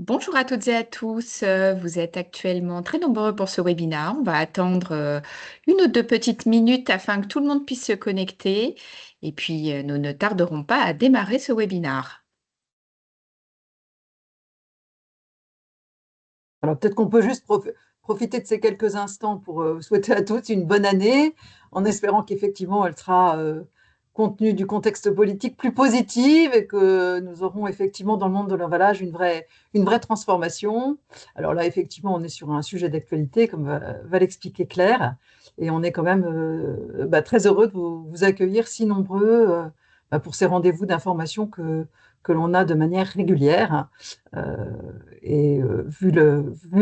Bonjour à toutes et à tous. Vous êtes actuellement très nombreux pour ce webinaire. On va attendre une ou deux petites minutes afin que tout le monde puisse se connecter. Et puis, nous ne tarderons pas à démarrer ce webinaire. Alors peut-être qu'on peut juste profiter de ces quelques instants pour souhaiter à tous une bonne année, en espérant qu'effectivement elle sera, compte tenu du contexte politique, plus positive et que nous aurons effectivement dans le monde de l'emballage une vraie transformation. Alors là, effectivement, on est sur un sujet d'actualité, comme va l'expliquer Claire, et on est quand même très heureux de vous accueillir si nombreux pour ces rendez-vous d'information que l'on a de manière régulière. Euh, vu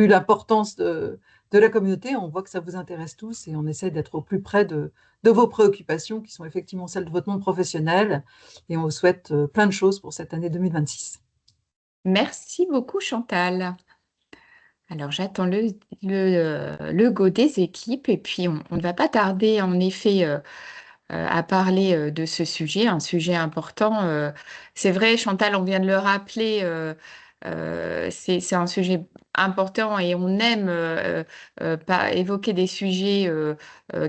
l'importance de la communauté, on voit que ça vous intéresse tous et on essaie d'être au plus près de vos préoccupations qui sont effectivement celles de votre monde professionnel. Et on vous souhaite plein de choses pour cette année 2026. Merci beaucoup, Chantal. Alors, j'attends le go des équipes et puis on ne va pas tarder en effet à parler de ce sujet, un sujet important. C'est vrai, Chantal, on vient de le rappeler, c'est un sujet important et on aime pas évoquer des sujets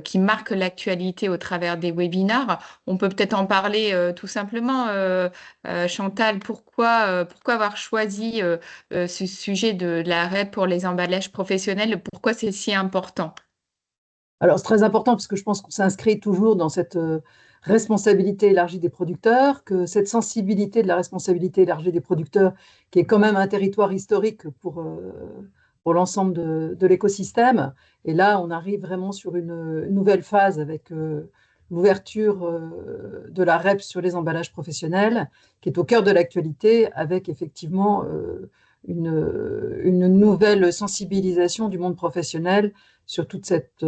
qui marquent l'actualité au travers des webinars. On peut peut-être en parler tout simplement. Chantal, pourquoi avoir choisi ce sujet de la REP pour les emballages professionnels? Pourquoi c'est si important? Alors, c'est très important parce que je pense qu'on s'inscrit toujours dans cette responsabilité élargie des producteurs, que cette sensibilité de la responsabilité élargie des producteurs, qui est quand même un territoire historique pour l'ensemble de l'écosystème. Et là, on arrive vraiment sur une nouvelle phase avec l'ouverture de la REP sur les emballages professionnels, qui est au cœur de l'actualité, avec effectivement une nouvelle sensibilisation du monde professionnel sur toute cette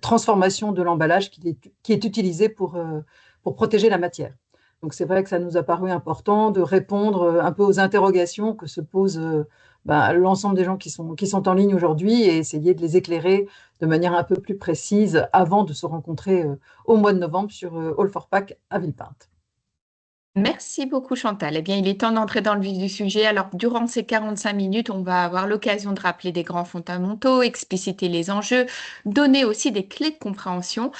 transformation de l'emballage qui est utilisé pour protéger la matière. Donc c'est vrai que ça nous a paru important de répondre un peu aux interrogations que se posent l'ensemble des gens qui sont en ligne aujourd'hui et essayer de les éclairer de manière un peu plus précise avant de se rencontrer au mois de novembre sur All for Pack à Villepinte. Merci beaucoup Chantal. Eh bien, il est temps d'entrer dans le vif du sujet. Alors, durant ces 45 minutes, on va avoir l'occasion de rappeler des grands fondamentaux, expliciter les enjeux, donner aussi des clés de compréhension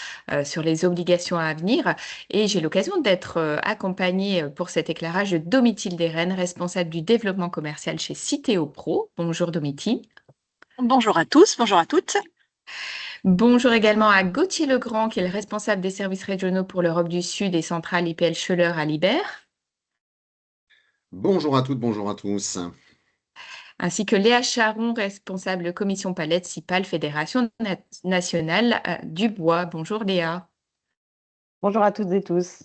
sur les obligations à venir. Et j'ai l'occasion d'être accompagnée pour cet éclairage de Domitil Desrennes, responsable du développement commercial chez Citeo Pro. Bonjour Domitil. Bonjour à tous, bonjour à toutes. Bonjour également à Gauthier Legrand, qui est le responsable des services régionaux pour l'Europe du Sud et centrale IPL Schoeller à Libère. Bonjour à toutes, bonjour à tous. Ainsi que Léa Charon, responsable commission palette CIPAL, Fédération nationale du bois. Bonjour Léa. Bonjour à toutes et tous.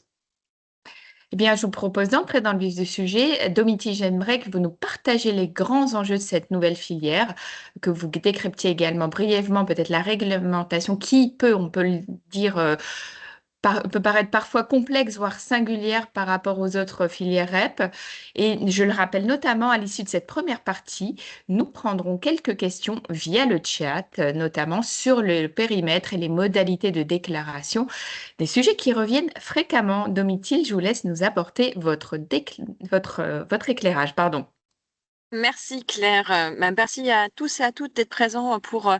Eh bien, je vous propose d'entrer dans le vif du sujet. Domiti, j'aimerais que vous nous partagiez les grands enjeux de cette nouvelle filière, que vous décryptiez également brièvement peut-être la réglementation qui peut, on peut le dire, peut paraître parfois complexe, voire singulière par rapport aux autres filières REP. Et je le rappelle notamment à l'issue de cette première partie, nous prendrons quelques questions via le chat, notamment sur le périmètre et les modalités de déclaration, des sujets qui reviennent fréquemment. Domitil, je vous laisse nous apporter votre éclairage. Pardon. Merci Claire. Merci à tous et à toutes d'être présents pour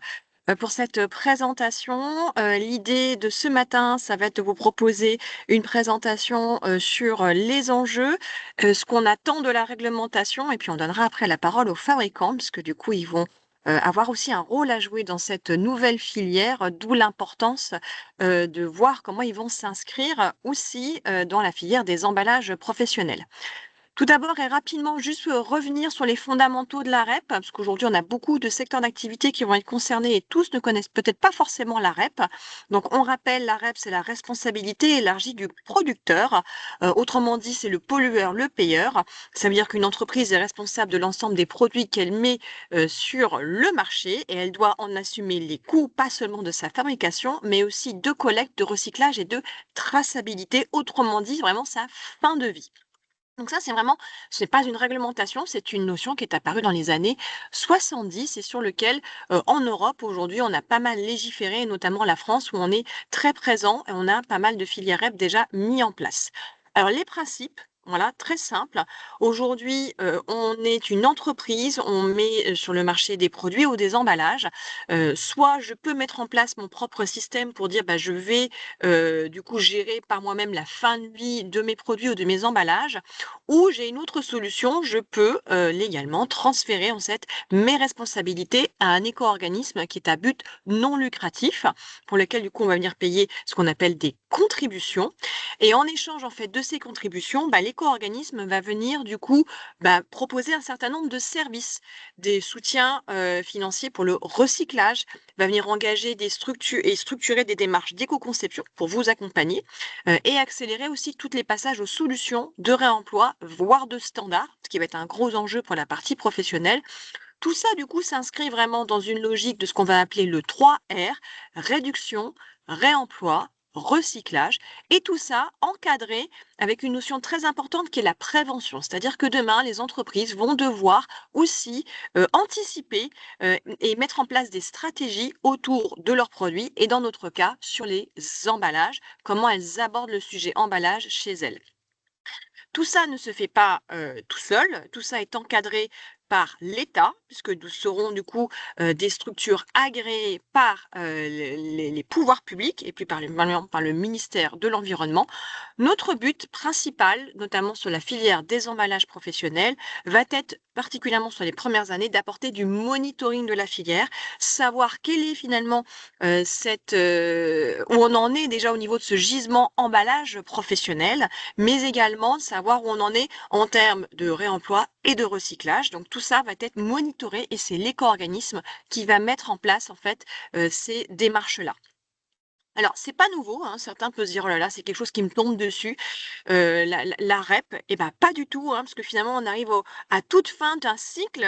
cette présentation. L'idée de ce matin, ça va être de vous proposer une présentation sur les enjeux, ce qu'on attend de la réglementation, et puis on donnera après la parole aux fabricants, parce que du coup, ils vont avoir aussi un rôle à jouer dans cette nouvelle filière, d'où l'importance de voir comment ils vont s'inscrire aussi dans la filière des emballages professionnels. Tout d'abord et rapidement, juste revenir sur les fondamentaux de la REP, parce qu'aujourd'hui, on a beaucoup de secteurs d'activité qui vont être concernés et tous ne connaissent peut-être pas forcément la REP. Donc, on rappelle, la REP, c'est la responsabilité élargie du producteur. Autrement dit, c'est le pollueur, le payeur. Ça veut dire qu'une entreprise est responsable de l'ensemble des produits qu'elle met sur le marché et elle doit en assumer les coûts, pas seulement de sa fabrication, mais aussi de collecte, de recyclage et de traçabilité. Autrement dit, vraiment sa fin de vie. Donc ça, c'est vraiment, ce n'est pas une réglementation, c'est une notion qui est apparue dans les années 70 et sur lequel, en Europe, aujourd'hui, on a pas mal légiféré, et notamment la France, où on est très présent et on a pas mal de filières REP déjà mis en place. Alors, les principes, Voilà, très simple. Aujourd'hui, on est une entreprise, on met sur le marché des produits ou des emballages. Soit je peux mettre en place mon propre système pour dire, bah, je vais du coup gérer par moi-même la fin de vie de mes produits ou de mes emballages, ou j'ai une autre solution, je peux légalement transférer en fait mes responsabilités à un éco-organisme qui est à but non lucratif, pour lequel du coup on va venir payer ce qu'on appelle des contributions. Et en échange en fait de ces contributions, bah, l'éco-organisme va venir du coup proposer un certain nombre de services, des soutiens financiers pour le recyclage, va venir engager des structures et structurer des démarches d'éco-conception pour vous accompagner et accélérer aussi tous les passages aux solutions de réemploi, voire de standards, ce qui va être un gros enjeu pour la partie professionnelle. Tout ça, du coup, s'inscrit vraiment dans une logique de ce qu'on va appeler le 3R, réduction, réemploi, recyclage, et tout ça encadré avec une notion très importante qui est la prévention. C'est-à-dire que demain, les entreprises vont devoir aussi anticiper et mettre en place des stratégies autour de leurs produits et dans notre cas, sur les emballages, comment elles abordent le sujet emballage chez elles. Tout ça ne se fait pas tout seul, tout ça est encadré par l'État, puisque nous serons du coup des structures agréées par les pouvoirs publics et puis par le ministère de l'Environnement. Notre but principal, notamment sur la filière des emballages professionnels, va être particulièrement sur les premières années d'apporter du monitoring de la filière, savoir quelle est finalement où on en est déjà au niveau de ce gisement emballage professionnel, mais également savoir où on en est en termes de réemploi et de recyclage. Donc tout ça va être monitoré et c'est l'éco-organisme qui va mettre en place en fait ces démarches-là. Alors, c'est pas nouveau, hein, certains peuvent se dire: «Oh là là, c'est quelque chose qui me tombe dessus». La REP, eh ben, pas du tout, hein, parce que finalement, on arrive à toute fin d'un cycle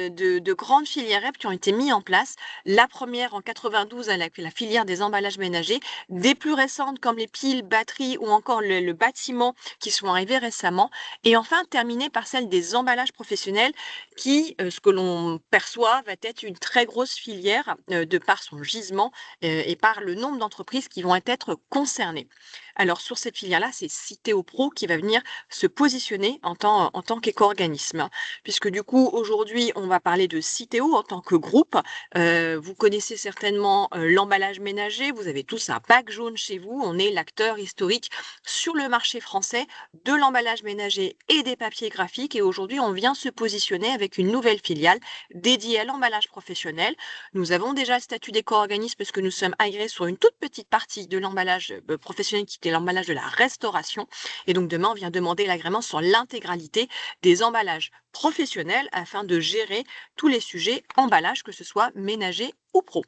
de grandes filières REP qui ont été mis en place. La première en 92 avec la filière des emballages ménagers, des plus récentes comme les piles, batteries ou encore le bâtiment qui sont arrivés récemment. Et enfin, terminée par celle des emballages professionnels qui, ce que l'on perçoit, va être une très grosse filière de par son gisement et par le nombre d'entreprises qui vont être concernées. Alors sur cette filière-là, c'est Citeo Pro qui va venir se positionner en tant qu'éco-organisme, hein, puisque du coup aujourd'hui on va parler de Citeo en tant que groupe. Vous connaissez certainement l'emballage ménager, vous avez tous un bac jaune chez vous, on est l'acteur historique sur le marché français de l'emballage ménager et des papiers graphiques et aujourd'hui on vient se positionner avec une nouvelle filiale dédiée à l'emballage professionnel. Nous avons déjà le statut d'éco-organisme parce que nous sommes agréés sur une toute petite partie de l'emballage professionnel qui était l'emballage de la restauration. Et donc demain, on vient demander l'agrément sur l'intégralité des emballages professionnels afin de gérer tous les sujets emballage, que ce soit ménager ou pro.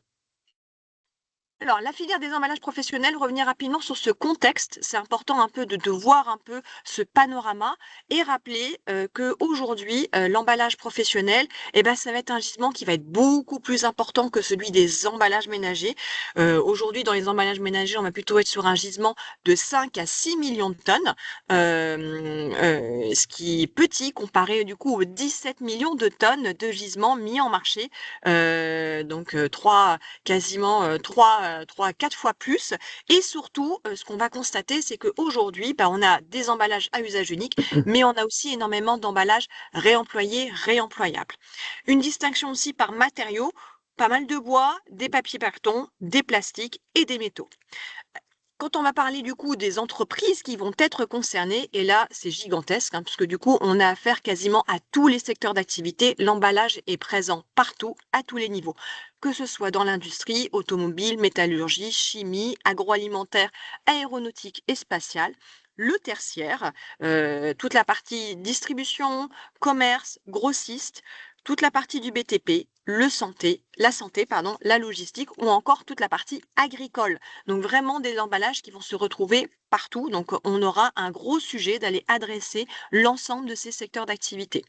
Alors, la filière des emballages professionnels, revenir rapidement sur ce contexte, c'est important un peu de voir un peu ce panorama et rappeler qu'aujourd'hui, l'emballage professionnel, eh ben, ça va être un gisement qui va être beaucoup plus important que celui des emballages ménagers. Aujourd'hui, dans les emballages ménagers, on va plutôt être sur un gisement de 5 à 6 millions de tonnes, ce qui est petit comparé du coup aux 17 millions de tonnes de gisements mis en marché. Donc, quasiment 3 à 4 fois plus. Et surtout, ce qu'on va constater, c'est qu'aujourd'hui, on a des emballages à usage unique, mais on a aussi énormément d'emballages réemployés, réemployables. Une distinction aussi par matériaux, pas mal de bois, des papiers cartons, des plastiques et des métaux. Quand on va parler du coup des entreprises qui vont être concernées, et là c'est gigantesque, hein, parce que du coup on a affaire quasiment à tous les secteurs d'activité, l'emballage est présent partout, à tous les niveaux, que ce soit dans l'industrie, automobile, métallurgie, chimie, agroalimentaire, aéronautique et spatiale. Le tertiaire, toute la partie distribution, commerce, grossiste, toute la partie du BTP, la santé, pardon, la logistique ou encore toute la partie agricole. Donc vraiment des emballages qui vont se retrouver partout. Donc on aura un gros sujet d'aller adresser l'ensemble de ces secteurs d'activité.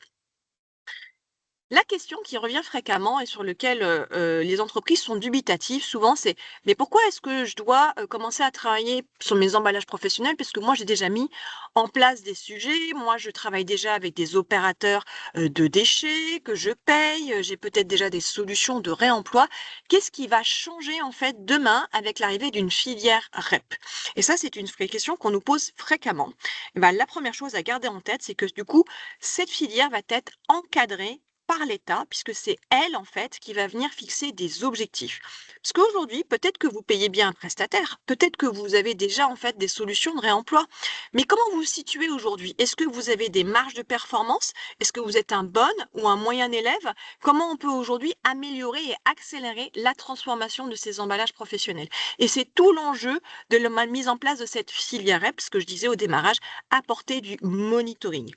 La question qui revient fréquemment et sur lequel les entreprises sont dubitatives souvent, c'est mais pourquoi est-ce que je dois commencer à travailler sur mes emballages professionnels? Parce que moi, j'ai déjà mis en place des sujets. Moi, je travaille déjà avec des opérateurs de déchets que je paye. J'ai peut-être déjà des solutions de réemploi. Qu'est-ce qui va changer en fait demain avec l'arrivée d'une filière REP? Et ça, c'est une question qu'on nous pose fréquemment. Eh ben, la première chose à garder en tête, c'est que du coup, cette filière va être encadrée par l'État, puisque c'est elle, en fait, qui va venir fixer des objectifs. Parce qu'aujourd'hui, peut-être que vous payez bien un prestataire, peut-être que vous avez déjà, en fait, des solutions de réemploi. Mais comment vous vous situez aujourd'hui? Est-ce que vous avez des marges de performance? Est-ce que vous êtes un bon ou un moyen élève? Comment on peut aujourd'hui améliorer et accélérer la transformation de ces emballages professionnels? Et c'est tout l'enjeu de la mise en place de cette filière REP, ce que je disais au démarrage, apporter du monitoring.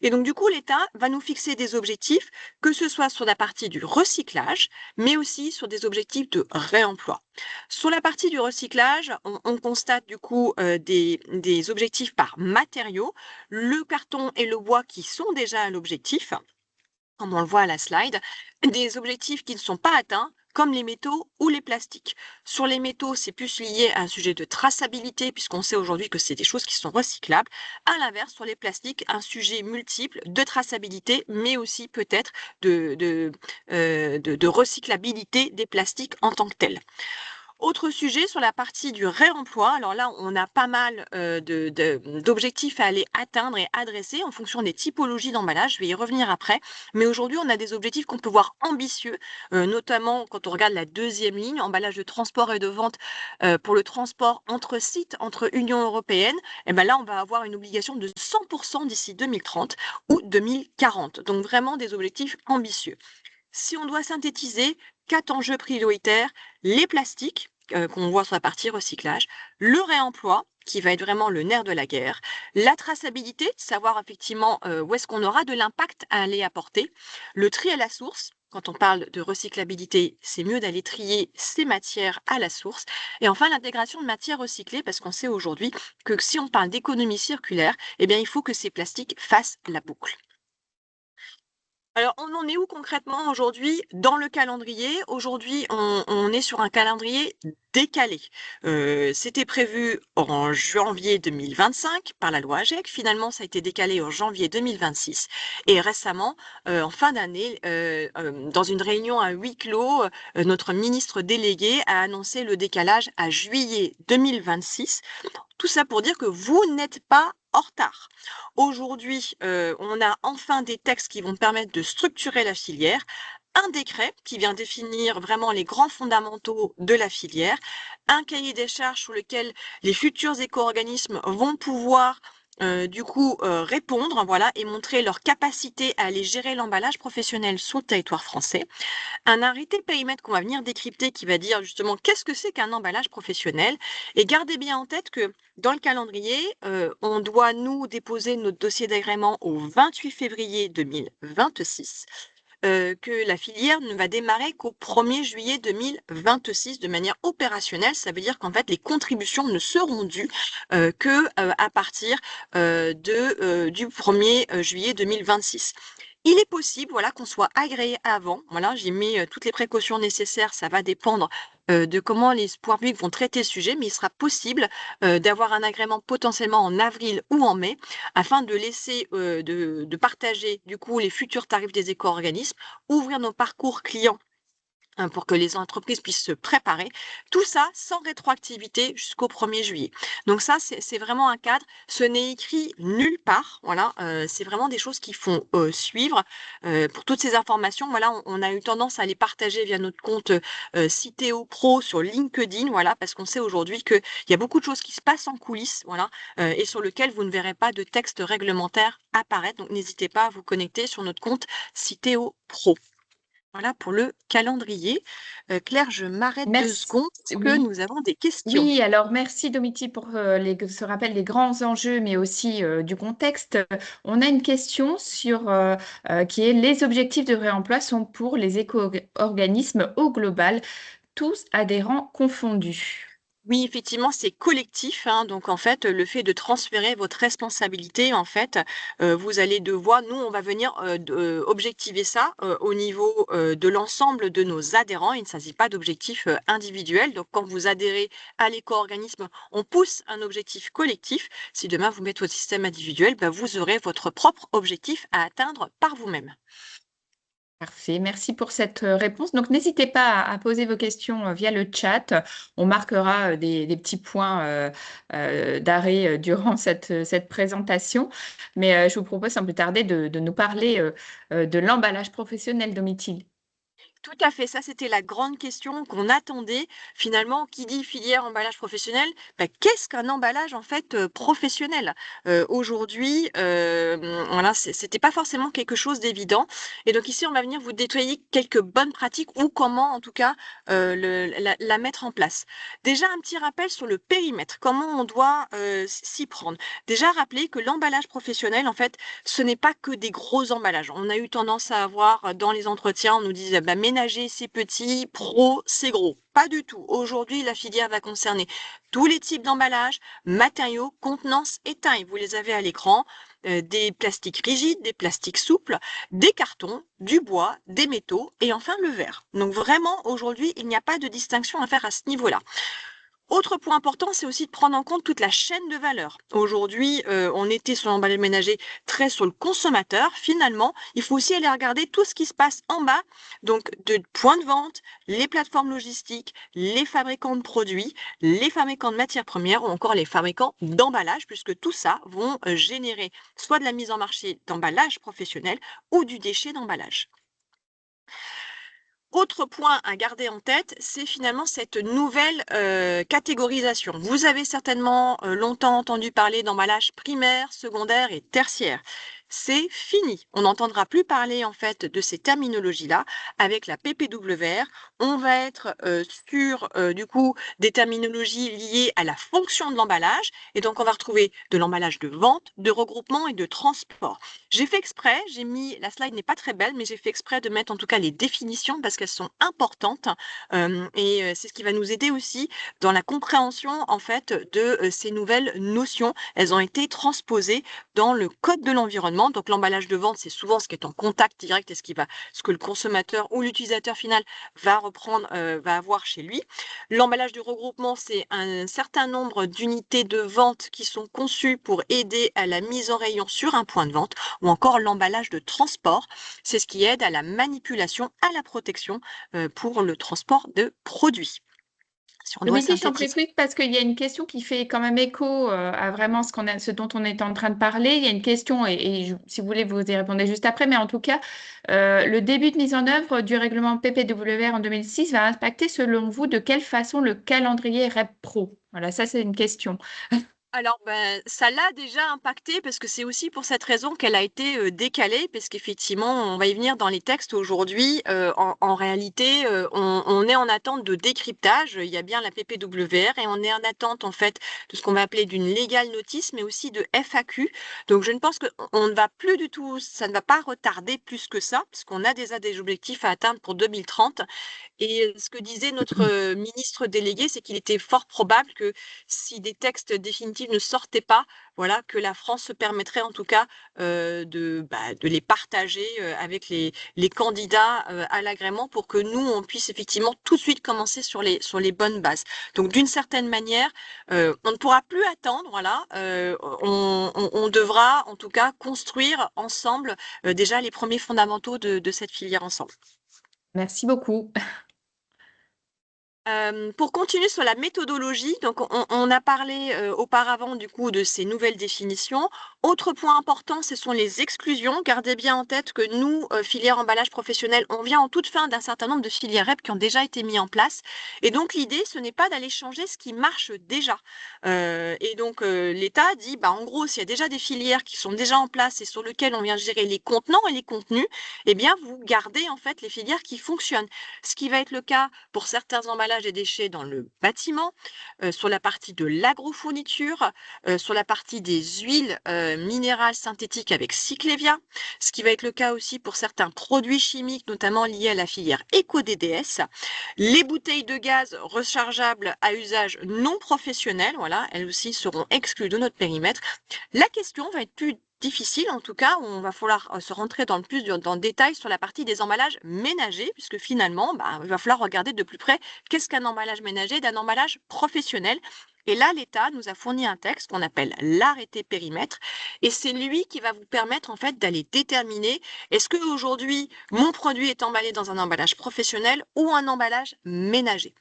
Et donc, du coup, l'État va nous fixer des objectifs, que ce soit sur la partie du recyclage, mais aussi sur des objectifs de réemploi. Sur la partie du recyclage, on constate du coup des objectifs par matériaux, le carton et le bois qui sont déjà à l'objectif, comme on le voit à la slide, des objectifs qui ne sont pas atteints, comme les métaux ou les plastiques. Sur les métaux, c'est plus lié à un sujet de traçabilité, puisqu'on sait aujourd'hui que c'est des choses qui sont recyclables. À l'inverse, sur les plastiques, un sujet multiple de traçabilité, mais aussi peut-être de recyclabilité des plastiques en tant que tels. Autre sujet sur la partie du réemploi. Alors là, on a pas mal d'objectifs à aller atteindre et adresser en fonction des typologies d'emballage. Je vais y revenir après. Mais aujourd'hui, on a des objectifs qu'on peut voir ambitieux, notamment quand on regarde la deuxième ligne, emballage de transport et de vente pour le transport entre sites, entre Union européenne. Et ben là, on va avoir une obligation de 100% d'ici 2030 ou 2040. Donc vraiment des objectifs ambitieux. Si on doit synthétiser, 4 enjeux prioritaires, les plastiques, qu'on voit sur la partie recyclage, le réemploi, qui va être vraiment le nerf de la guerre, la traçabilité, savoir effectivement où est-ce qu'on aura de l'impact à aller apporter, le tri à la source. Quand on parle de recyclabilité, c'est mieux d'aller trier ces matières à la source. Et enfin, l'intégration de matières recyclées, parce qu'on sait aujourd'hui que si on parle d'économie circulaire, eh bien, il faut que ces plastiques fassent la boucle. Alors, on en est où concrètement aujourd'hui dans le calendrier? Aujourd'hui, on est sur un calendrier décalé. C'était prévu en janvier 2025 par la loi AGEC. Finalement, ça a été décalé en janvier 2026. Et récemment, en fin d'année, dans une réunion à huis clos, notre ministre délégué a annoncé le décalage à juillet 2026. Tout ça pour dire que vous n'êtes pas en retard. Aujourd'hui, on a enfin des textes qui vont permettre de structurer la filière, un décret qui vient définir vraiment les grands fondamentaux de la filière, un cahier des charges sur lequel les futurs éco-organismes vont pouvoir du coup répondre, voilà, et montrer leur capacité à aller gérer l'emballage professionnel sur le territoire français. Un arrêté de périmètre qu'on va venir décrypter qui va dire justement qu'est-ce que c'est qu'un emballage professionnel. Et gardez bien en tête que dans le calendrier, on doit nous déposer notre dossier d'agrément au 28 février 2026. Que la filière ne va démarrer qu'au 1er juillet 2026 de manière opérationnelle. Ça veut dire qu'en fait, les contributions ne seront dues que à partir du 1er juillet 2026. Il est possible, voilà, qu'on soit agréé avant. Voilà, j'ai mis toutes les précautions nécessaires. Ça va dépendre de comment les pouvoirs publics vont traiter le sujet, mais il sera possible d'avoir un agrément potentiellement en avril ou en mai, afin de laisser, de partager du coup les futurs tarifs des éco-organismes, ouvrir nos parcours clients pour que les entreprises puissent se préparer. Tout ça sans rétroactivité jusqu'au 1er juillet. Donc ça, c'est vraiment un cadre. Ce n'est écrit nulle part. Voilà, c'est vraiment des choses qu'il faut suivre. Pour toutes ces informations, voilà, on a eu tendance à les partager via notre compte Citeo Pro sur LinkedIn, voilà, parce qu'on sait aujourd'hui qu'il y a beaucoup de choses qui se passent en coulisses, voilà, et sur lesquelles vous ne verrez pas de texte réglementaire apparaître. Donc n'hésitez pas à vous connecter sur notre compte Citeo Pro. Voilà pour le calendrier. Claire, je m'arrête 2 Merci. secondes parce que Oui. nous avons des questions. Oui, alors merci Domiti pour ce rappel des grands enjeux, mais aussi du contexte. On a une question qui est les objectifs de réemploi sont pour les éco-organismes au global, tous adhérents confondus. Oui, effectivement, c'est collectif, hein. Donc, en fait, le fait de transférer votre responsabilité, en fait, vous allez devoir nous, on va venir, objectiver ça, au niveau, de l'ensemble de nos adhérents. Il ne s'agit pas d'objectifs, individuels. Donc, quand vous adhérez à l'éco-organisme, on pousse un objectif collectif. Si demain vous mettez votre système individuel, bah, vous aurez votre propre objectif à atteindre par vous-même. Parfait, merci pour cette réponse. Donc, n'hésitez pas à poser vos questions via le chat. On marquera des petits points d'arrêt durant cette présentation. Mais je vous propose sans plus tarder de nous parler de l'emballage professionnel, Domitil. Tout à fait, ça c'était la grande question qu'on attendait. Finalement, qui dit filière emballage professionnel, bah, qu'est-ce qu'un emballage en fait professionnel? Aujourd'hui, voilà, c'était pas forcément quelque chose d'évident. Et donc ici, on va venir vous détailler quelques bonnes pratiques ou comment, en tout cas, la mettre en place. Déjà, un petit rappel sur le périmètre, comment on doit s'y prendre. Déjà, rappeler que l'emballage professionnel, en fait, ce n'est pas que des gros emballages. On a eu tendance à avoir dans les entretiens, on nous disait bah, ménager c'est petit, pro c'est gros. Pas du tout. Aujourd'hui, la filière va concerner tous les types d'emballages, matériaux, contenance et taille. Vous les avez à l'écran. Des plastiques rigides, des plastiques souples, des cartons, du bois, des métaux et enfin le verre. Donc vraiment, aujourd'hui, il n'y a pas de distinction à faire à ce niveau-là. Autre point important, c'est aussi de prendre en compte toute la chaîne de valeur. Aujourd'hui, on était sur l'emballage ménager très sur le consommateur. Finalement, il faut aussi aller regarder tout ce qui se passe en bas, donc de points de vente, les plateformes logistiques, les fabricants de produits, les fabricants de matières premières ou encore les fabricants d'emballage, puisque tout ça vont générer soit de la mise en marché d'emballage professionnel ou du déchet d'emballage. Autre point à garder en tête, c'est finalement cette nouvelle catégorisation. Vous avez certainement longtemps entendu parler d'emballage primaire, secondaire et tertiaire. C'est fini. On n'entendra plus parler en fait de ces terminologies-là. Avec la PPWR, on va être sur du coup des terminologies liées à la fonction de l'emballage. Et donc on va retrouver de l'emballage de vente, de regroupement et de transport. J'ai fait exprès, la slide n'est pas très belle, mais j'ai fait exprès de mettre en tout cas les définitions parce qu'elles sont importantes c'est ce qui va nous aider aussi dans la compréhension en fait de ces nouvelles notions. Elles ont été transposées dans le code de l'environnement. Donc l'emballage de vente, c'est souvent ce qui est en contact direct et ce que le consommateur ou l'utilisateur final va reprendre, va avoir chez lui. L'emballage de regroupement, c'est un certain nombre d'unités de vente qui sont conçues pour aider à la mise en rayon sur un point de vente ou encore l'emballage de transport. C'est ce qui aide à la manipulation, à la protection pour le transport de produits. Si on doit Domitil, je t'en prie synthétiser. plus parce qu'il y a une question qui fait quand même écho à vraiment ce dont on est en train de parler. Il y a une question, si vous voulez, vous y répondez juste après, mais en tout cas, le début de mise en œuvre du règlement PPWR en 2006 va impacter, selon vous, de quelle façon le calendrier REP Pro? Voilà, ça, c'est une question. Alors, ben, ça l'a déjà impacté parce que c'est aussi pour cette raison qu'elle a été décalée, parce qu'effectivement, on va y venir dans les textes aujourd'hui. En réalité, on est en attente de décryptage. Il y a bien la PPWR et on est en attente en fait de ce qu'on va appeler d'une legal notice, mais aussi de FAQ. Donc, je ne pense qu'on ne va plus du tout, ça ne va pas retarder plus que ça, parce qu'on a déjà des objectifs à atteindre pour 2030. Et ce que disait notre ministre délégué, c'est qu'il était fort probable que si des textes définitifs ne sortaient pas, voilà, que la France se permettrait en tout cas de les partager avec les candidats à l'agrément pour que nous, on puisse effectivement tout de suite commencer sur les bonnes bases. Donc d'une certaine manière, on ne pourra plus attendre, voilà, on devra en tout cas construire ensemble déjà les premiers fondamentaux de cette filière ensemble. Merci beaucoup. Pour continuer sur la méthodologie, donc on a parlé auparavant du coup de ces nouvelles définitions. Autre point important, ce sont les exclusions. Gardez bien en tête que nous, filière emballage professionnel, on vient en toute fin d'un certain nombre de filières REP qui ont déjà été mis en place. Et donc l'idée, ce n'est pas d'aller changer ce qui marche déjà. Et donc l'État dit, bah, en gros, s'il y a déjà des filières qui sont déjà en place et sur lesquelles on vient gérer les contenants et les contenus, eh bien vous gardez en fait les filières qui fonctionnent. Ce qui va être le cas pour certains emballages recyclage des déchets dans le bâtiment, sur la partie de l'agrofourniture, sur la partie des huiles minérales synthétiques avec Cyclevia, ce qui va être le cas aussi pour certains produits chimiques, notamment liés à la filière éco-DDS. Les bouteilles de gaz rechargeables à usage non professionnel, voilà, elles aussi seront exclues de notre périmètre. La question va être plus difficile, en tout cas, où on va falloir se rentrer dans le détail sur la partie des emballages ménagers, puisque finalement, il va falloir regarder de plus près qu'est-ce qu'un emballage ménager d'un emballage professionnel. Et là, l'État nous a fourni un texte qu'on appelle l'arrêté périmètre, et c'est lui qui va vous permettre en fait d'aller déterminer est-ce qu'aujourd'hui mon produit est emballé dans un emballage professionnel ou un emballage ménager.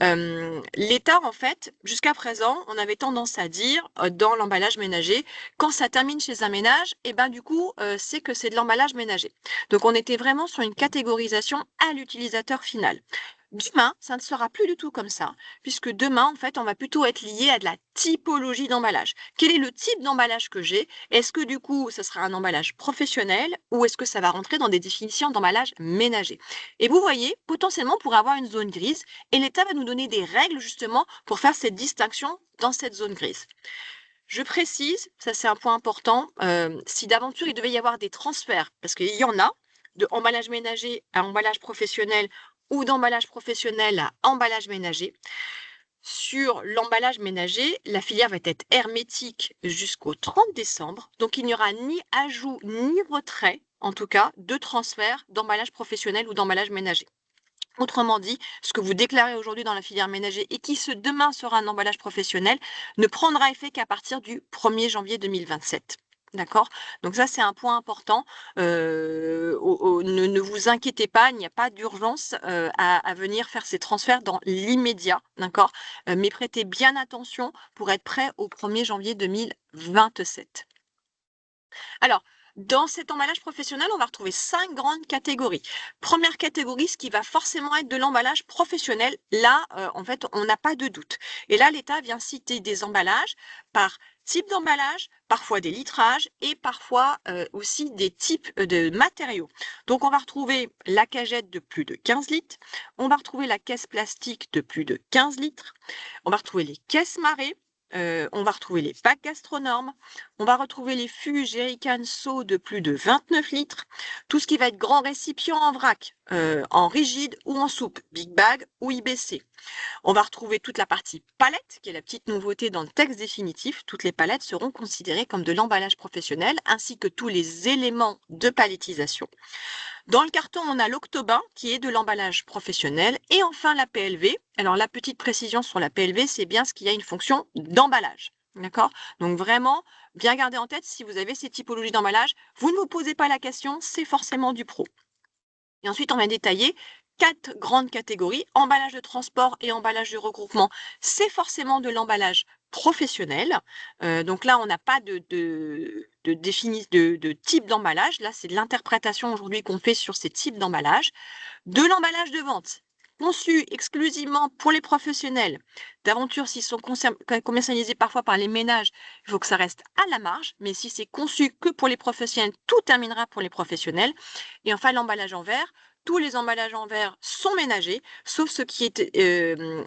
L'État, en fait, jusqu'à présent, on avait tendance à dire dans l'emballage ménager, quand ça termine chez un ménage, et ben du coup, c'est que c'est de l'emballage ménager. Donc on était vraiment sur une catégorisation à l'utilisateur final. Demain, ça ne sera plus du tout comme ça, puisque demain, en fait, on va plutôt être lié à de la typologie d'emballage. Quel est le type d'emballage que j'ai? Est-ce que du coup, ce sera un emballage professionnel ou est-ce que ça va rentrer dans des définitions d'emballage ménager? Et vous voyez, potentiellement, on pourrait avoir une zone grise et l'État va nous donner des règles justement pour faire cette distinction dans cette zone grise. Je précise, ça c'est un point important, si d'aventure il devait y avoir des transferts, parce qu'il y en a, de emballage ménager à emballage professionnel ou d'emballage professionnel à emballage ménager. Sur l'emballage ménager, la filière va être hermétique jusqu'au 30 décembre, donc il n'y aura ni ajout ni retrait, en tout cas, de transfert d'emballage professionnel ou d'emballage ménager. Autrement dit, ce que vous déclarez aujourd'hui dans la filière ménager et qui demain sera un emballage professionnel ne prendra effet qu'à partir du 1er janvier 2027. D'accord? Donc ça, c'est un point important. Ne vous inquiétez pas, il n'y a pas d'urgence à venir faire ces transferts dans l'immédiat. D'accord? Mais prêtez bien attention pour être prêt au 1er janvier 2027. Alors, dans cet emballage professionnel, on va retrouver 5 grandes catégories. Première catégorie, ce qui va forcément être de l'emballage professionnel. Là, en fait, on n'a pas de doute. Et là, l'État vient citer des emballages par type d'emballage, parfois des litrages et parfois aussi des types de matériaux. Donc, on va retrouver la cagette de plus de 15 litres. On va retrouver la caisse plastique de plus de 15 litres. On va retrouver les caisses marées. On va retrouver les packs gastronormes, on va retrouver les fûts, jerrycans, seaux de plus de 29 litres, tout ce qui va être grand récipient en vrac, en rigide ou en soupe, big bag ou IBC. On va retrouver toute la partie palette, qui est la petite nouveauté dans le texte définitif. Toutes les palettes seront considérées comme de l'emballage professionnel, ainsi que tous les éléments de palettisation. Dans le carton, on a l'octobin, qui est de l'emballage professionnel, et enfin la PLV. Alors la petite précision sur la PLV, c'est bien ce qui a une fonction d'emballage. D'accord? Donc vraiment, bien garder en tête, si vous avez ces typologies d'emballage, vous ne vous posez pas la question, c'est forcément du pro. Et ensuite, on va détailler 4 grandes catégories. Emballage de transport et emballage de regroupement, c'est forcément de l'emballage professionnel. Donc là, on n'a pas de type d'emballage. Là, c'est de l'interprétation aujourd'hui qu'on fait sur ces types d'emballage. De l'emballage de vente, conçu exclusivement pour les professionnels. D'aventure, s'ils sont commercialisés parfois par les ménages, il faut que ça reste à la marge. Mais si c'est conçu que pour les professionnels, tout terminera pour les professionnels. Et enfin, l'emballage en verre. Tous les emballages en verre sont ménagers, sauf ce qui est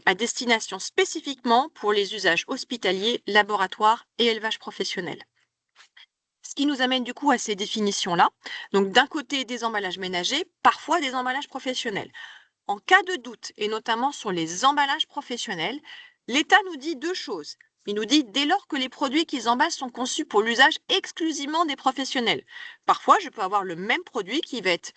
à destination spécifiquement pour les usages hospitaliers, laboratoires et élevage professionnel. Ce qui nous amène du coup à ces définitions-là. Donc d'un côté des emballages ménagers, parfois des emballages professionnels. En cas de doute, et notamment sur les emballages professionnels, l'État nous dit 2 choses. Il nous dit dès lors que les produits qu'ils emballent sont conçus pour l'usage exclusivement des professionnels. Parfois, je peux avoir le même produit qui va être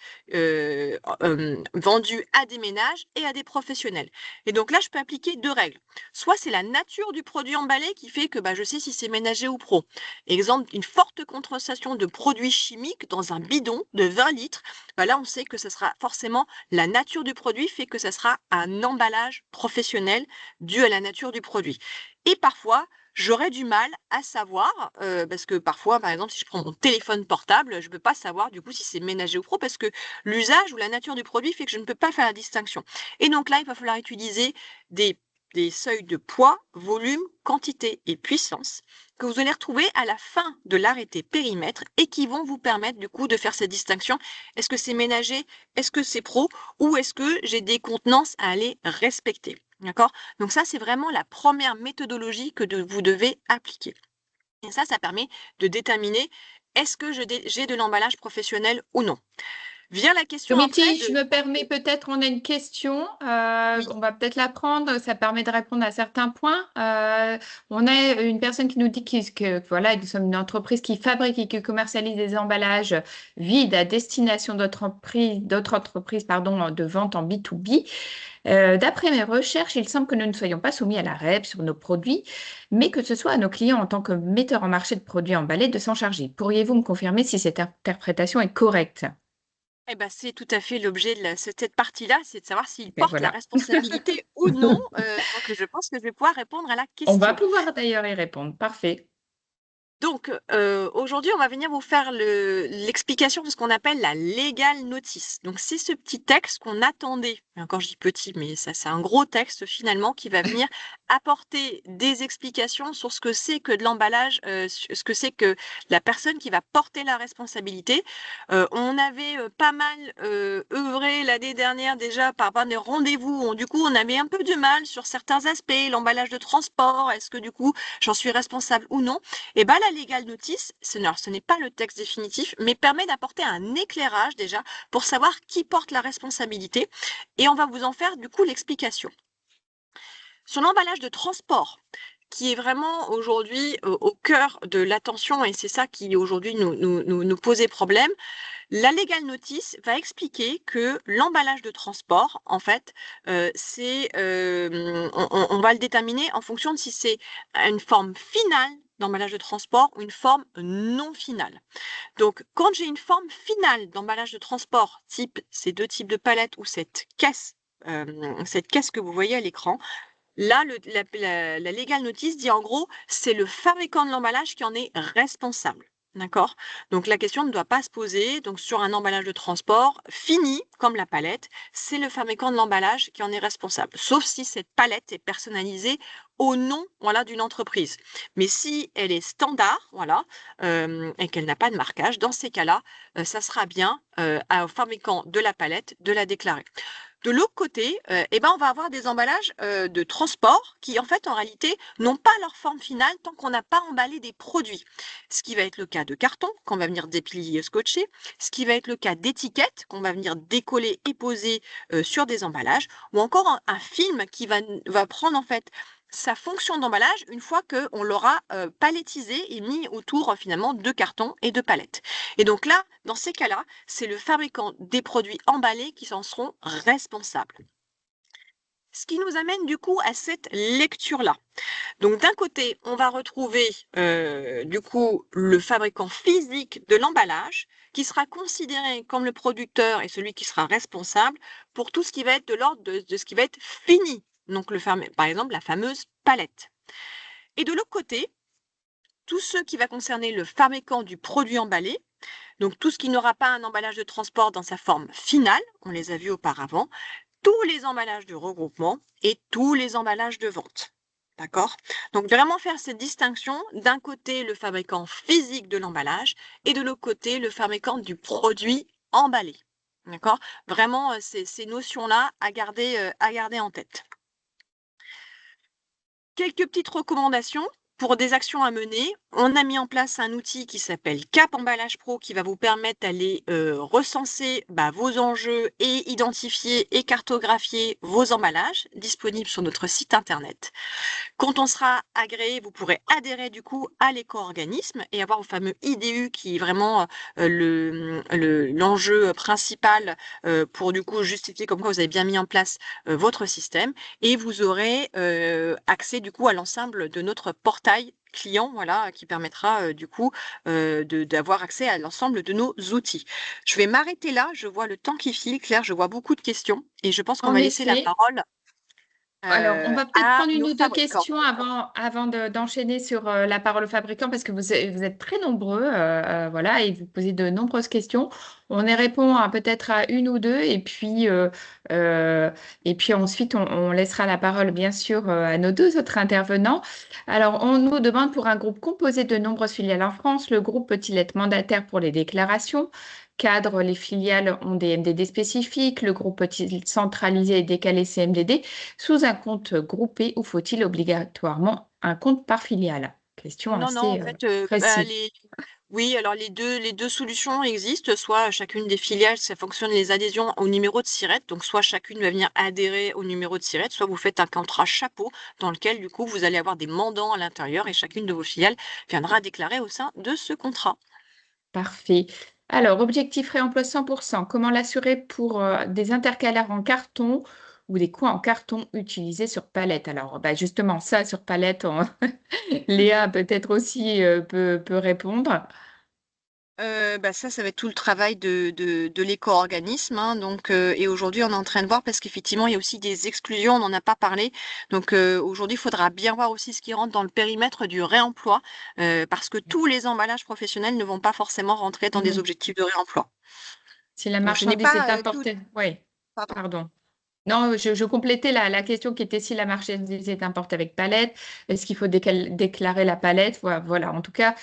vendu à des ménages et à des professionnels. Et donc là, je peux appliquer 2 règles. Soit c'est la nature du produit emballé qui fait que je sais si c'est ménager ou pro. Exemple, une forte concentration de produits chimiques dans un bidon de 20 litres. Là, on sait que ce sera forcément la nature du produit fait que ce sera un emballage professionnel dû à la nature du produit. Et parfois, j'aurais du mal à savoir, parce que parfois, par exemple, si je prends mon téléphone portable, je ne peux pas savoir du coup si c'est ménager ou pro, parce que l'usage ou la nature du produit fait que je ne peux pas faire la distinction. Et donc là, il va falloir utiliser des seuils de poids, volume, quantité et puissance que vous allez retrouver à la fin de l'arrêté périmètre et qui vont vous permettre du coup de faire cette distinction. Est-ce que c'est ménager? Est-ce que c'est pro? Ou est-ce que j'ai des contenances à aller respecter? D'accord? Donc ça, c'est vraiment la première méthodologie que vous devez appliquer. Et ça permet de déterminer est-ce que j'ai de l'emballage professionnel ou non. Vient la question après Domiti, je de... me permets peut-être, on a une question, Oui, on va peut-être la prendre, ça permet de répondre à certains points. On a une personne qui nous dit voilà, nous sommes une entreprise qui fabrique et qui commercialise des emballages vides à destination d'autres entreprises, pardon, de vente en B2B. D'après mes recherches, il semble que nous ne soyons pas soumis à la REP sur nos produits, mais que ce soit à nos clients en tant que metteurs en marché de produits emballés de s'en charger. Pourriez-vous me confirmer si cette interprétation est correcte? eh ben, c'est tout à fait l'objet de cette partie-là, c'est de savoir s'ils Ben portent la voilà. responsabilité ou non. Donc, je pense que je vais pouvoir répondre à la On va question. pouvoir d'ailleurs y répondre. Parfait. Donc, aujourd'hui, on va venir vous faire l'explication de ce qu'on appelle la legal notice. Donc, c'est ce petit texte qu'on attendait. Et encore, je dis petit, mais ça, c'est un gros texte finalement qui va venir apporter des explications sur ce que c'est que de l'emballage, ce que c'est que la personne qui va porter la responsabilité. On avait pas mal œuvré l'année dernière déjà par rapport à des rendez-vous. Du coup, on avait un peu du mal sur certains aspects, l'emballage de transport. Est-ce que du coup, j'en suis responsable ou non? Et bien, la legal notice, ce n'est pas le texte définitif, mais permet d'apporter un éclairage déjà pour savoir qui porte la responsabilité. Et on va vous en faire du coup l'explication. Sur l'emballage de transport, qui est vraiment aujourd'hui au cœur de l'attention, et c'est ça qui aujourd'hui nous posait problème, la legal notice va expliquer que l'emballage de transport, en fait, on va le déterminer en fonction de si c'est une forme finale d'emballage de transport ou une forme non finale. Donc, quand j'ai une forme finale d'emballage de transport, type ces deux types de palettes ou cette caisse que vous voyez à l'écran, là, la legal notice dit en gros, c'est le fabricant de l'emballage qui en est responsable. D'accord? Donc la question ne doit pas se poser. Donc sur un emballage de transport fini, comme la palette, c'est le fabricant de l'emballage qui en est responsable. Sauf si cette palette est personnalisée au nom, voilà, d'une entreprise. Mais si elle est standard, voilà, et qu'elle n'a pas de marquage, dans ces cas-là, ça sera bien au fabricant de la palette de la déclarer. De l'autre côté, eh ben, on va avoir des emballages de transport qui, en fait, en réalité, n'ont pas leur forme finale tant qu'on n'a pas emballé des produits. Ce qui va être le cas de carton qu'on va venir déplier, scotcher, ce qui va être le cas d'étiquettes qu'on va venir décoller et poser sur des emballages, ou encore un film qui va prendre en fait sa fonction d'emballage une fois qu'on l'aura palettisé et mis autour finalement de cartons et de palettes. Et donc là, dans ces cas-là, c'est le fabricant des produits emballés qui s'en seront responsables. Ce qui nous amène du coup à cette lecture-là. Donc d'un côté, on va retrouver du coup le fabricant physique de l'emballage qui sera considéré comme le producteur et celui qui sera responsable pour tout ce qui va être de l'ordre de ce qui va être fini. Donc par exemple la fameuse palette. Et de l'autre côté, tout ce qui va concerner le fabricant du produit emballé, donc tout ce qui n'aura pas un emballage de transport dans sa forme finale, on les a vus auparavant, tous les emballages de regroupement et tous les emballages de vente. D'accord? Donc vraiment faire cette distinction, d'un côté le fabricant physique de l'emballage et de l'autre côté le fabricant du produit emballé. D'accord? Vraiment ces notions-là à garder en tête. Quelques petites recommandations pour des actions à mener. On a mis en place un outil qui s'appelle Cap Emballage Pro qui va vous permettre d'aller recenser vos enjeux et identifier et cartographier vos emballages disponibles sur notre site internet. Quand on sera agréé, vous pourrez adhérer du coup à l'éco-organisme et avoir le fameux IDU qui est vraiment l'enjeu principal pour du coup justifier comme quoi vous avez bien mis en place votre système et vous aurez accès du coup à l'ensemble de notre portail client, voilà, qui permettra du coup d'avoir accès à l'ensemble de nos outils. Je vais m'arrêter là, je vois le temps qui file, Claire, je vois beaucoup de questions et je pense qu'on En va laisser la effet. parole Alors, on va peut-être à prendre une nos ou deux fabricants. questions avant d'enchaîner sur la parole au fabricant parce que vous êtes très nombreux, voilà, et vous posez de nombreuses questions. On y répond peut-être à une ou deux et puis ensuite on laissera la parole bien sûr à nos deux autres intervenants. Alors, on nous demande pour un groupe composé de nombreuses filiales en France, le groupe peut-il être mandataire pour les déclarations? cadre, les filiales ont des MDD spécifiques? Le groupe peut-il centraliser et décaler ces MDD sous un compte groupé ou faut-il obligatoirement un compte par filiale? Question Non, non, en assez fait, précise. oui, alors les deux solutions existent. Soit chacune des filiales, ça fonctionne les adhésions au numéro de SIRET. Donc, soit chacune va venir adhérer au numéro de SIRET, soit vous faites un contrat chapeau dans lequel, du coup, vous allez avoir des mandants à l'intérieur et chacune de vos filiales viendra déclarer au sein de ce contrat. Parfait. Alors, objectif réemploi 100%. Comment l'assurer pour des intercalaires en carton ou des coins en carton utilisés sur palette? Alors, bah, justement, ça, sur palette, Léa peut-être aussi peut répondre. Ça va être tout le travail de l'éco-organisme, hein, donc, et aujourd'hui, on est en train de voir parce qu'effectivement, il y a aussi des exclusions, on n'en a pas parlé. Donc, aujourd'hui, il faudra bien voir aussi ce qui rentre dans le périmètre du réemploi, parce que tous les emballages professionnels ne vont pas forcément rentrer dans des Mhm. objectifs de réemploi. Si la Donc, je n'ai marchandise est pas tout. importée. Oui, Pardon. pardon. Non, je complétais la question qui était si la marchandise est importée avec palette, est-ce qu'il faut déclarer la palette? Voilà. En tout cas,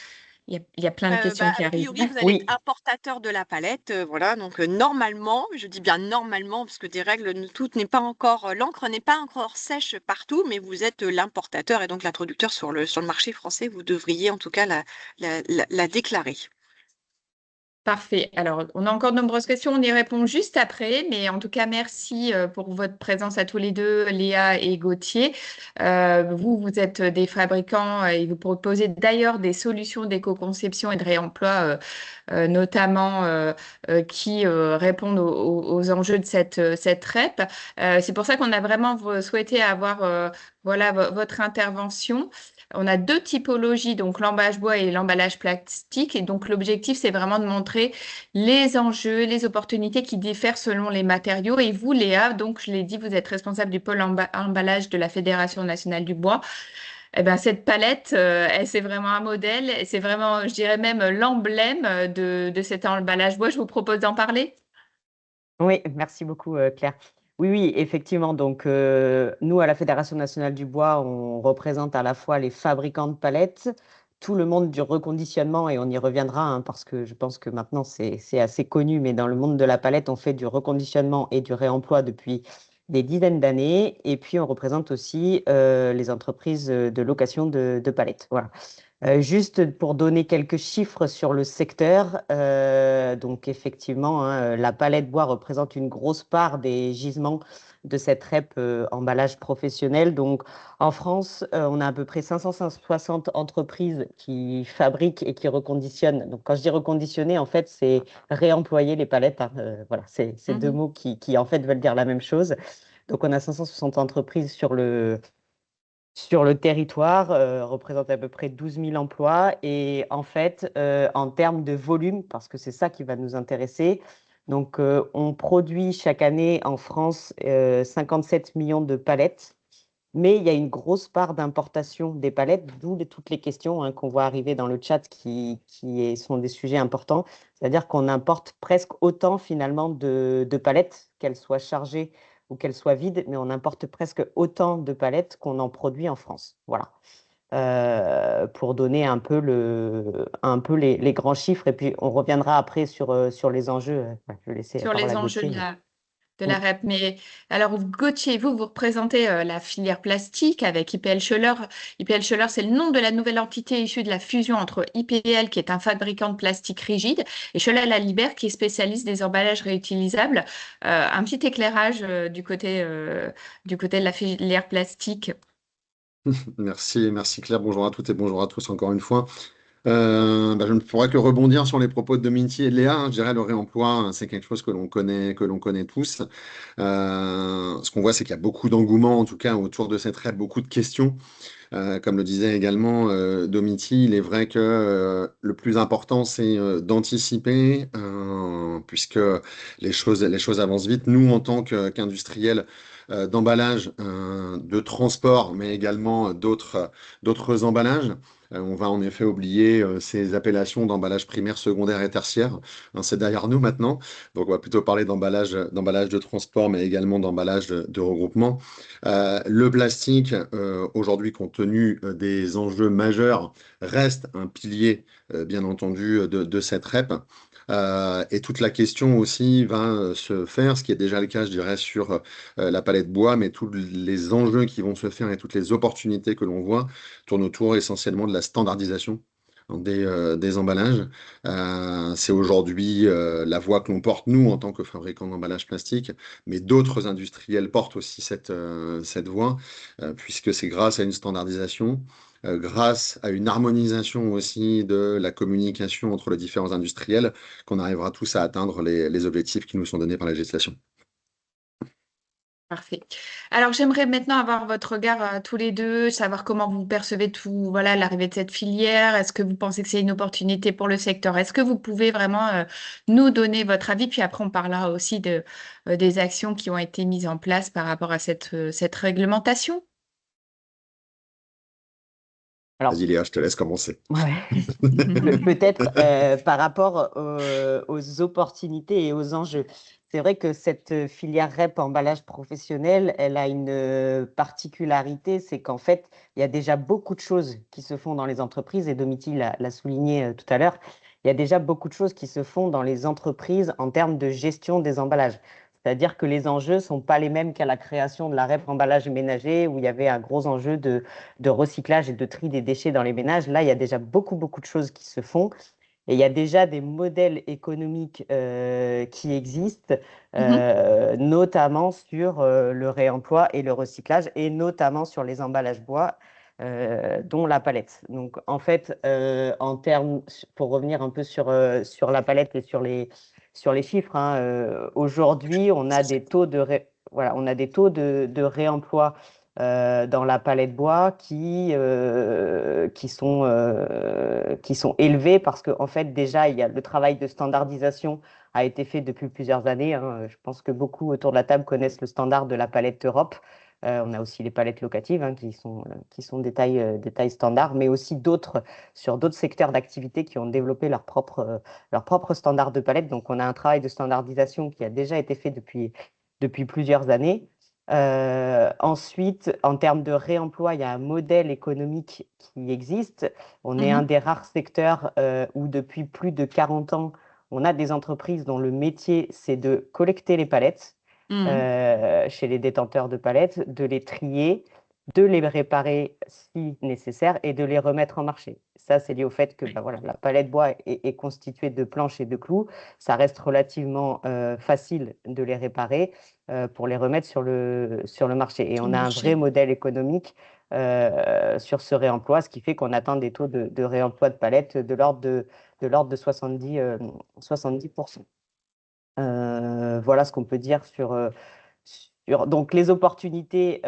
il y a plein de questions qui A arrivent. priori, vous allez être Oui, importateur de la palette, voilà. Donc, normalement, je dis bien normalement, parce que des règles, tout n'est pas encore, l'encre n'est pas encore sèche partout, mais vous êtes l'importateur et donc l'introducteur sur le marché français. Vous devriez en tout cas la déclarer. Parfait. Alors, on a encore de nombreuses questions, on y répond juste après, mais en tout cas, merci pour votre présence à tous les deux, Léa et Gauthier. Vous êtes des fabricants et vous proposez d'ailleurs des solutions d'éco-conception et de réemploi, notamment qui répondent aux enjeux de cette REP. C'est pour ça qu'on a vraiment souhaité avoir voilà, votre intervention. On a deux typologies, donc l'emballage bois et l'emballage plastique. Et donc l'objectif, c'est vraiment de montrer les enjeux, les opportunités qui diffèrent selon les matériaux. Et vous, Léa, donc je l'ai dit, vous êtes responsable du pôle emballage de la Fédération nationale du bois. Eh ben, cette palette, c'est vraiment un modèle. C'est vraiment, je dirais même, l'emblème de cet emballage bois. Je vous propose d'en parler. oui, merci beaucoup, Claire. Oui, oui, effectivement. Donc, nous, à la Fédération nationale du bois, on représente à la fois les fabricants de palettes, tout le monde du reconditionnement, et on y reviendra, hein, parce que je pense que maintenant, c'est assez connu, mais dans le monde de la palette, on fait du reconditionnement et du réemploi depuis des dizaines d'années. Et puis, on représente aussi les entreprises de location de palettes. Voilà. Juste pour donner quelques chiffres sur le secteur, donc effectivement, hein, la palette bois représente une grosse part des gisements de cette REP emballage professionnel. Donc en France, on a à peu près 560 entreprises qui fabriquent et qui reconditionnent. Donc quand je dis reconditionner, en fait, c'est réemployer les palettes, hein. Voilà, c'est deux Mhm. mots qui en fait veulent dire la même chose. Donc on a 560 entreprises sur le territoire, représente à peu près 12 000 emplois. Et en fait, en termes de volume, parce que c'est ça qui va nous intéresser, donc on produit chaque année en France 57 millions de palettes, mais il y a une grosse part d'importation des palettes, d'où toutes les questions, hein, qu'on voit arriver dans le chat sont des sujets importants. C'est-à-dire qu'on importe presque autant finalement de palettes, qu'elles soient chargées ou qu'elles soient vides, mais on importe presque autant de palettes qu'on en produit en France. Voilà. Pour donner un peu les grands chiffres, et puis on reviendra après sur les enjeux. Je vais laisser la Sur parole les à enjeux Gauthier. de Mm. la REP. Mais alors, Gauthier, vous représentez la filière plastique avec IPL Schoeller. IPL Schoeller, c'est le nom de la nouvelle entité issue de la fusion entre IPL, qui est un fabricant de plastique rigide, et Schoeller Laliber, qui est spécialiste des emballages réutilisables. Un petit éclairage du côté de la filière plastique. Merci Claire, bonjour à toutes et bonjour à tous encore une fois. Je ne pourrais que rebondir sur les propos de Dominique et de Léa, hein. Je dirais le réemploi, hein, c'est quelque chose que l'on connaît tous. Ce qu'on voit, c'est qu'il y a beaucoup d'engouement, en tout cas autour de cette REP, beaucoup de questions. Comme le disait également Domiti, il est vrai que le plus important, c'est d'anticiper, puisque les choses avancent vite. Nous, en tant qu'industriels d'emballage, de transport, mais également d'autres emballages, On va en effet oublier ces appellations d'emballage primaire, secondaire et tertiaire. Hein, c'est derrière nous maintenant. Donc, on va plutôt parler d'emballage de transport, mais également d'emballage de regroupement. Le plastique, aujourd'hui, compte tenu des enjeux majeurs, reste un pilier, bien entendu, de cette REP. Et toute la question aussi va se faire, ce qui est déjà le cas, je dirais, sur la palette bois, mais tous les enjeux qui vont se faire et toutes les opportunités que l'on voit tournent autour essentiellement de la standardisation des emballages. C'est aujourd'hui la voie que l'on porte, nous, en tant que fabricants d'emballages plastiques, mais d'autres industriels portent aussi cette voie, puisque c'est grâce à une standardisation, grâce à une harmonisation aussi de la communication entre les différents industriels, qu'on arrivera tous à atteindre les objectifs qui nous sont donnés par la législation. Parfait. Alors, j'aimerais maintenant avoir votre regard tous les deux, savoir comment vous percevez tout, voilà, l'arrivée de cette filière. Est-ce que vous pensez que c'est une opportunité pour le secteur? Est-ce que vous pouvez vraiment nous donner votre avis? Puis après, on parlera aussi des actions qui ont été mises en place par rapport à cette réglementation. Alors, Vas-y Léa, je te laisse commencer. ouais. Peut-être par rapport aux opportunités et aux enjeux. C'est vrai que cette filière REP emballage professionnel, elle a une particularité, c'est qu'en fait, il y a déjà beaucoup de choses qui se font dans les entreprises, et Domitille l'a souligné tout à l'heure, il y a déjà beaucoup de choses qui se font dans les entreprises en termes de gestion des emballages. C'est-à-dire que les enjeux ne sont pas les mêmes qu'à la création de la REP emballage ménager, où il y avait un gros enjeu de recyclage et de tri des déchets dans les ménages. Là, il y a déjà beaucoup de choses qui se font. Et il y a déjà des modèles économiques qui existent, notamment sur le réemploi et le recyclage, et notamment sur les emballages bois, dont la palette. Donc, en fait, en termes, pour revenir un peu sur la palette et sur les chiffres, hein, aujourd'hui, on a des taux voilà, on a des taux de réemploi dans la palette bois qui sont élevés parce qu'en fait, déjà, il y a le travail de standardisation a été fait depuis plusieurs années. Hein. Je pense que beaucoup autour de la table connaissent le standard de la palette Europe. On a aussi les palettes locatives hein, qui sont des tailles standards, mais aussi sur d'autres secteurs d'activité qui ont développé leur propre standard de palette. Donc, on a un travail de standardisation qui a déjà été fait depuis plusieurs années. Ensuite, en termes de réemploi, il y a un modèle économique qui existe. On est un des rares secteurs où depuis plus de 40 ans, on a des entreprises dont le métier, c'est de collecter les palettes chez les détenteurs de palettes, de les trier, de les réparer si nécessaire et de les remettre en marché. Ça, c'est lié au fait que voilà, la palette bois est constituée de planches et de clous. Ça reste relativement facile de les réparer pour les remettre sur le marché. Et on a un vrai modèle économique sur ce réemploi, ce qui fait qu'on atteint des taux de réemploi de palettes de l'ordre de 70%. Voilà ce qu'on peut dire sur donc les opportunités,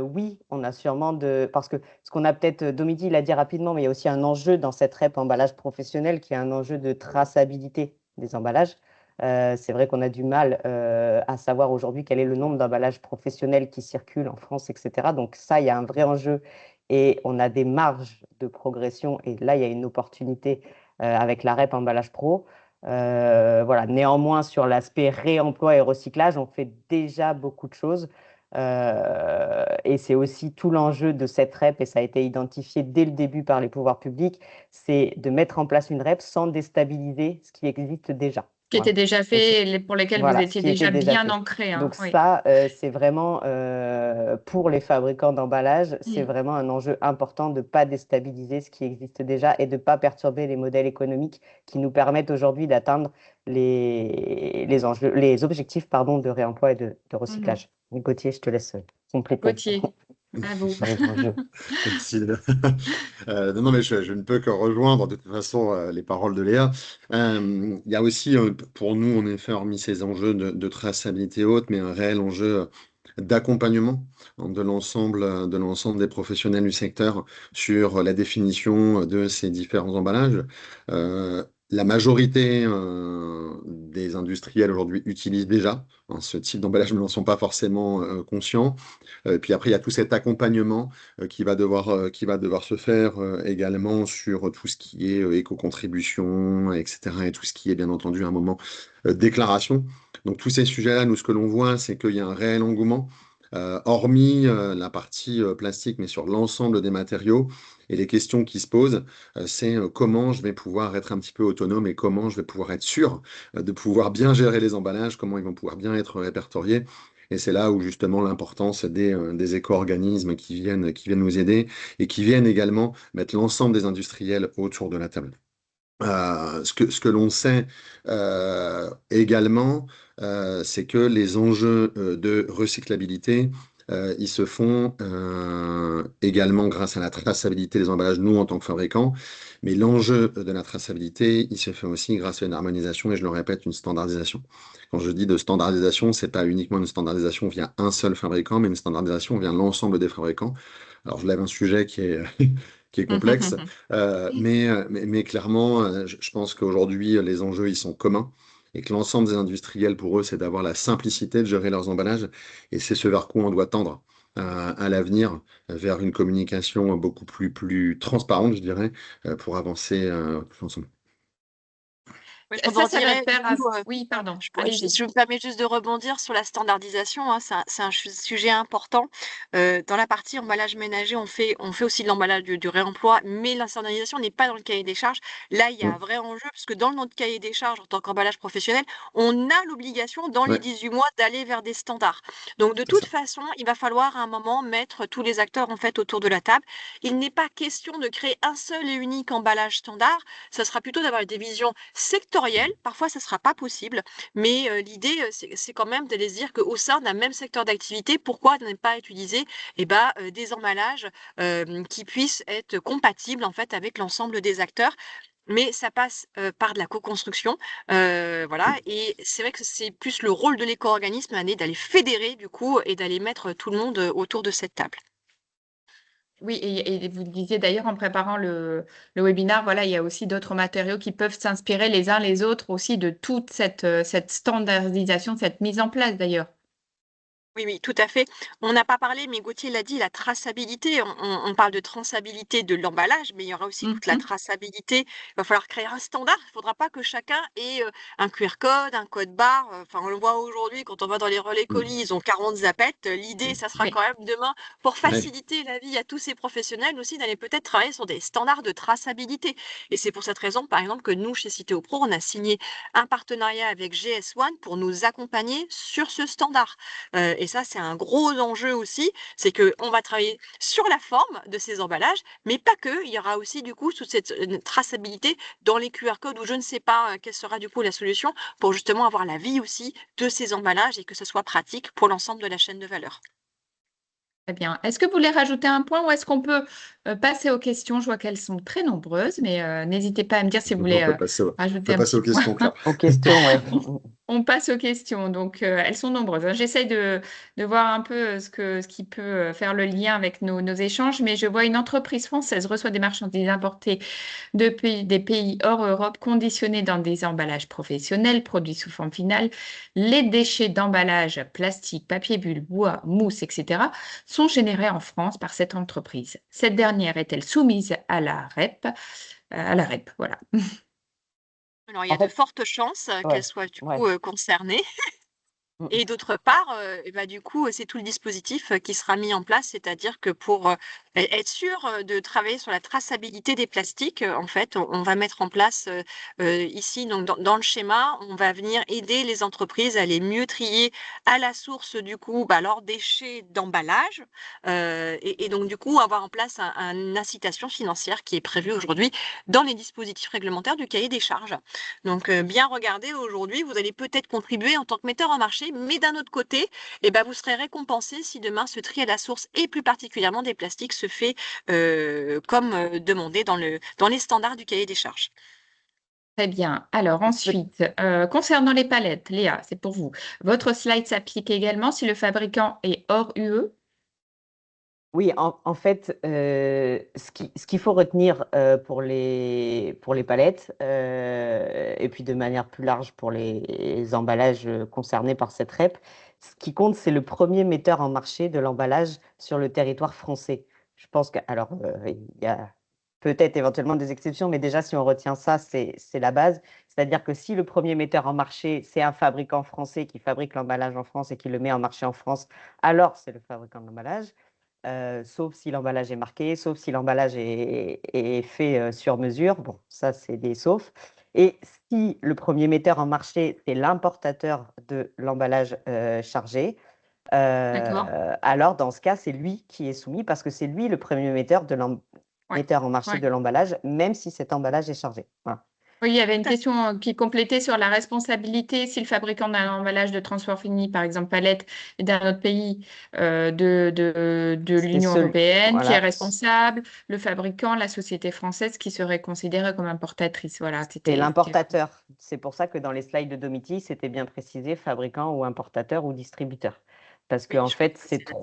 oui, on a sûrement parce que ce qu'on a peut-être, Domitille l'a dit rapidement, mais il y a aussi un enjeu dans cette REP emballage professionnel qui est un enjeu de traçabilité des emballages. C'est vrai qu'on a du mal à savoir aujourd'hui quel est le nombre d'emballages professionnels qui circulent en France, etc. Donc ça, il y a un vrai enjeu et on a des marges de progression. Et là, il y a une opportunité avec la REP emballage pro. Voilà. Néanmoins, sur l'aspect réemploi et recyclage, on fait déjà beaucoup de choses. Et c'est aussi tout l'enjeu de cette REP, et ça a été identifié dès le début par les pouvoirs publics, c'est de mettre en place une REP sans déstabiliser ce qui existe déjà. Qui était déjà fait, pour lesquels vous étiez déjà bien ancrés. Donc ça, c'est vraiment, pour les fabricants d'emballage, c'est vraiment un enjeu important de ne pas déstabiliser ce qui existe déjà et de ne pas perturber les modèles économiques qui nous permettent aujourd'hui d'atteindre les objectifs de réemploi et de recyclage. Gauthier, je te laisse compléter. Gauthier, à vous. Merci. Non, mais je ne peux que rejoindre de toute façon les paroles de Léa. Il y a aussi pour nous, en effet, hormis ces enjeux de traçabilité haute, mais un réel enjeu d'accompagnement de l'ensemble des professionnels du secteur sur la définition de ces différents emballages. La majorité des industriels aujourd'hui utilisent déjà, hein, ce type d'emballage, mais n'en sont pas forcément conscients. Puis après, il y a tout cet accompagnement qui va devoir se faire également sur tout ce qui est éco-contribution, etc. Et tout ce qui est bien entendu à un moment déclaration. Donc tous ces sujets-là, nous, ce que l'on voit, c'est qu'il y a un réel engouement, hormis la partie plastique, mais sur l'ensemble des matériaux. Et les questions qui se posent, c'est comment je vais pouvoir être un petit peu autonome et comment je vais pouvoir être sûr de pouvoir bien gérer les emballages, comment ils vont pouvoir bien être répertoriés. Et c'est là où justement l'importance des éco-organismes qui viennent nous aider et qui viennent également mettre l'ensemble des industriels autour de la table. Ce que l'on sait également, c'est que les enjeux de recyclabilité, ils se font également grâce à la traçabilité des emballages, nous en tant que fabricants, mais l'enjeu de la traçabilité, il se fait aussi grâce à une harmonisation et je le répète, une standardisation. Quand je dis de standardisation, c'est pas uniquement une standardisation via un seul fabricant, mais une standardisation via l'ensemble des fabricants. Alors je lève un sujet qui est, qui est complexe, mais clairement, je pense qu'aujourd'hui, les enjeux, ils sont communs et que l'ensemble des industriels, pour eux, c'est d'avoir la simplicité de gérer leurs emballages et c'est ce vers quoi on doit tendre à l'avenir, vers une communication beaucoup plus transparente, je dirais, pour avancer tous ensemble. Oui, je Ça va rebondirais, de pair du coup, Oui, pardon, je allez-y. me permets juste de rebondir sur la standardisation, hein, c'est un sujet important. Dans la partie emballage ménager, on fait aussi de l'emballage du réemploi, mais la standardisation n'est pas dans le cahier des charges. Là, il y a un vrai enjeu, parce que dans notre cahier des charges, en tant qu'emballage professionnel, on a l'obligation, dans les Ouais, 18 mois, d'aller vers des standards. Donc, de c'est toute ça. façon, il va falloir à un moment mettre tous les acteurs, en fait, autour de la table. Il n'est pas question de créer un seul et unique emballage standard. Ça sera plutôt d'avoir des visions sectorielles. Parfois, ça sera pas possible. Mais l'idée, c'est quand même de se dire qu'au sein d'un même secteur d'activité, pourquoi ne pas utiliser des emballages qui puissent être compatibles en fait avec l'ensemble des acteurs. Mais ça passe par de la co-construction, voilà. Et c'est vrai que c'est plus le rôle de l'éco-organisme d'aller fédérer du coup et d'aller mettre tout le monde autour de cette table. Oui, et vous le disiez d'ailleurs en préparant le webinaire, voilà, il y a aussi d'autres matériaux qui peuvent s'inspirer les uns les autres aussi de toute cette standardisation, cette mise en place d'ailleurs. Oui, oui, tout à fait. On n'a pas parlé, mais Gauthier l'a dit, la traçabilité. On parle de traçabilité de l'emballage, mais il y aura aussi toute la Mhm. traçabilité. Il va falloir créer un standard. Il ne faudra pas que chacun ait un QR code, un code barre. Enfin, on le voit aujourd'hui quand on va dans les relais colis, ils ont 40 zapettes. L'idée, ça sera Oui, quand même demain, pour Ouais. faciliter la vie à tous ces professionnels aussi, d'aller peut-être travailler sur des standards de traçabilité. Et c'est pour cette raison, par exemple, que nous, chez Citeo Pro, on a signé un partenariat avec GS1 pour nous accompagner sur ce standard. Et ça, c'est un gros enjeu aussi, c'est qu'on va travailler sur la forme de ces emballages, mais pas que. Il y aura aussi du coup toute cette traçabilité dans les QR codes où je ne sais pas quelle sera du coup la solution pour justement avoir la vie aussi de ces emballages et que ce soit pratique pour l'ensemble de la chaîne de valeur. très bien. Est-ce que vous voulez rajouter un point ou est-ce qu'on peut passer aux questions? Je vois qu'elles sont très nombreuses, mais n'hésitez pas à me dire si vous voulez On rajouter peut un passer petit aux point. questions, Claire. Aux questions, ouais. On passe aux questions. Donc, elles sont nombreuses, hein. J'essaye de voir un peu ce qui peut faire le lien avec nos échanges, mais je vois une entreprise française reçoit des marchandises importées des pays hors Europe conditionnées dans des emballages professionnels, produits sous forme finale. Les déchets d'emballage, plastique, papier bulle, bois, mousse, etc., sont générés en France par cette entreprise. Cette dernière est-elle soumise à la REP? À la REP, voilà. Alors, il y En a de fait, fortes chances qu'elle ouais, soit du ouais. coup concernée. Mm, Et d'autre part, du coup, c'est tout le dispositif qui sera mis en place, c'est-à-dire que pour être sûr de travailler sur la traçabilité des plastiques, en fait, on va mettre en place ici, donc dans le schéma, on va venir aider les entreprises à aller mieux trier à la source, du coup, leurs déchets d'emballage, et donc du coup, avoir en place une incitation financière qui est prévue aujourd'hui dans les dispositifs réglementaires du cahier des charges. Donc, bien regarder aujourd'hui, vous allez peut-être contribuer en tant que metteur en marché, mais d'un autre côté, vous serez récompensé si demain ce tri à la source et plus particulièrement des plastiques se fait comme demandé dans les standards du cahier des charges. Très bien. Alors ensuite, concernant les palettes, Léa, c'est pour vous. Votre slide s'applique également si le fabricant est hors UE? Oui, en fait, ce qu'il faut retenir pour les palettes, et puis de manière plus large pour les emballages concernés par cette REP, ce qui compte, c'est le premier metteur en marché de l'emballage sur le territoire français. Je pense que, alors, il y a peut-être éventuellement des exceptions, mais déjà, si on retient ça, c'est la base. C'est-à-dire que si le premier metteur en marché, c'est un fabricant français qui fabrique l'emballage en France et qui le met en marché en France, alors c'est le fabricant de l'emballage. Sauf si l'emballage est marqué, sauf si l'emballage est fait sur mesure. Bon, ça, c'est des saufs. Et si le premier metteur en marché, c'est l'importateur de l'emballage chargé, D'accord? alors dans ce cas, c'est lui qui est soumis parce que c'est lui le premier metteur Ouais. metteur en marché Ouais. de l'emballage, même si cet emballage est chargé. Voilà. Oui, il y avait une Tout à fait. question qui complétait sur la responsabilité si le fabricant d'un emballage de transport fini, par exemple palette, est d'un autre pays de C'est l'Union européenne, qui est voilà, responsable, le fabricant, la société française qui serait considérée comme importatrice. Voilà, c'est c'était l'importateur. C'est pour ça que dans les slides de Domiti, c'était bien précisé fabricant ou importateur ou distributeur. Parce Oui, qu'en je crois fait, que c'est là-dessus.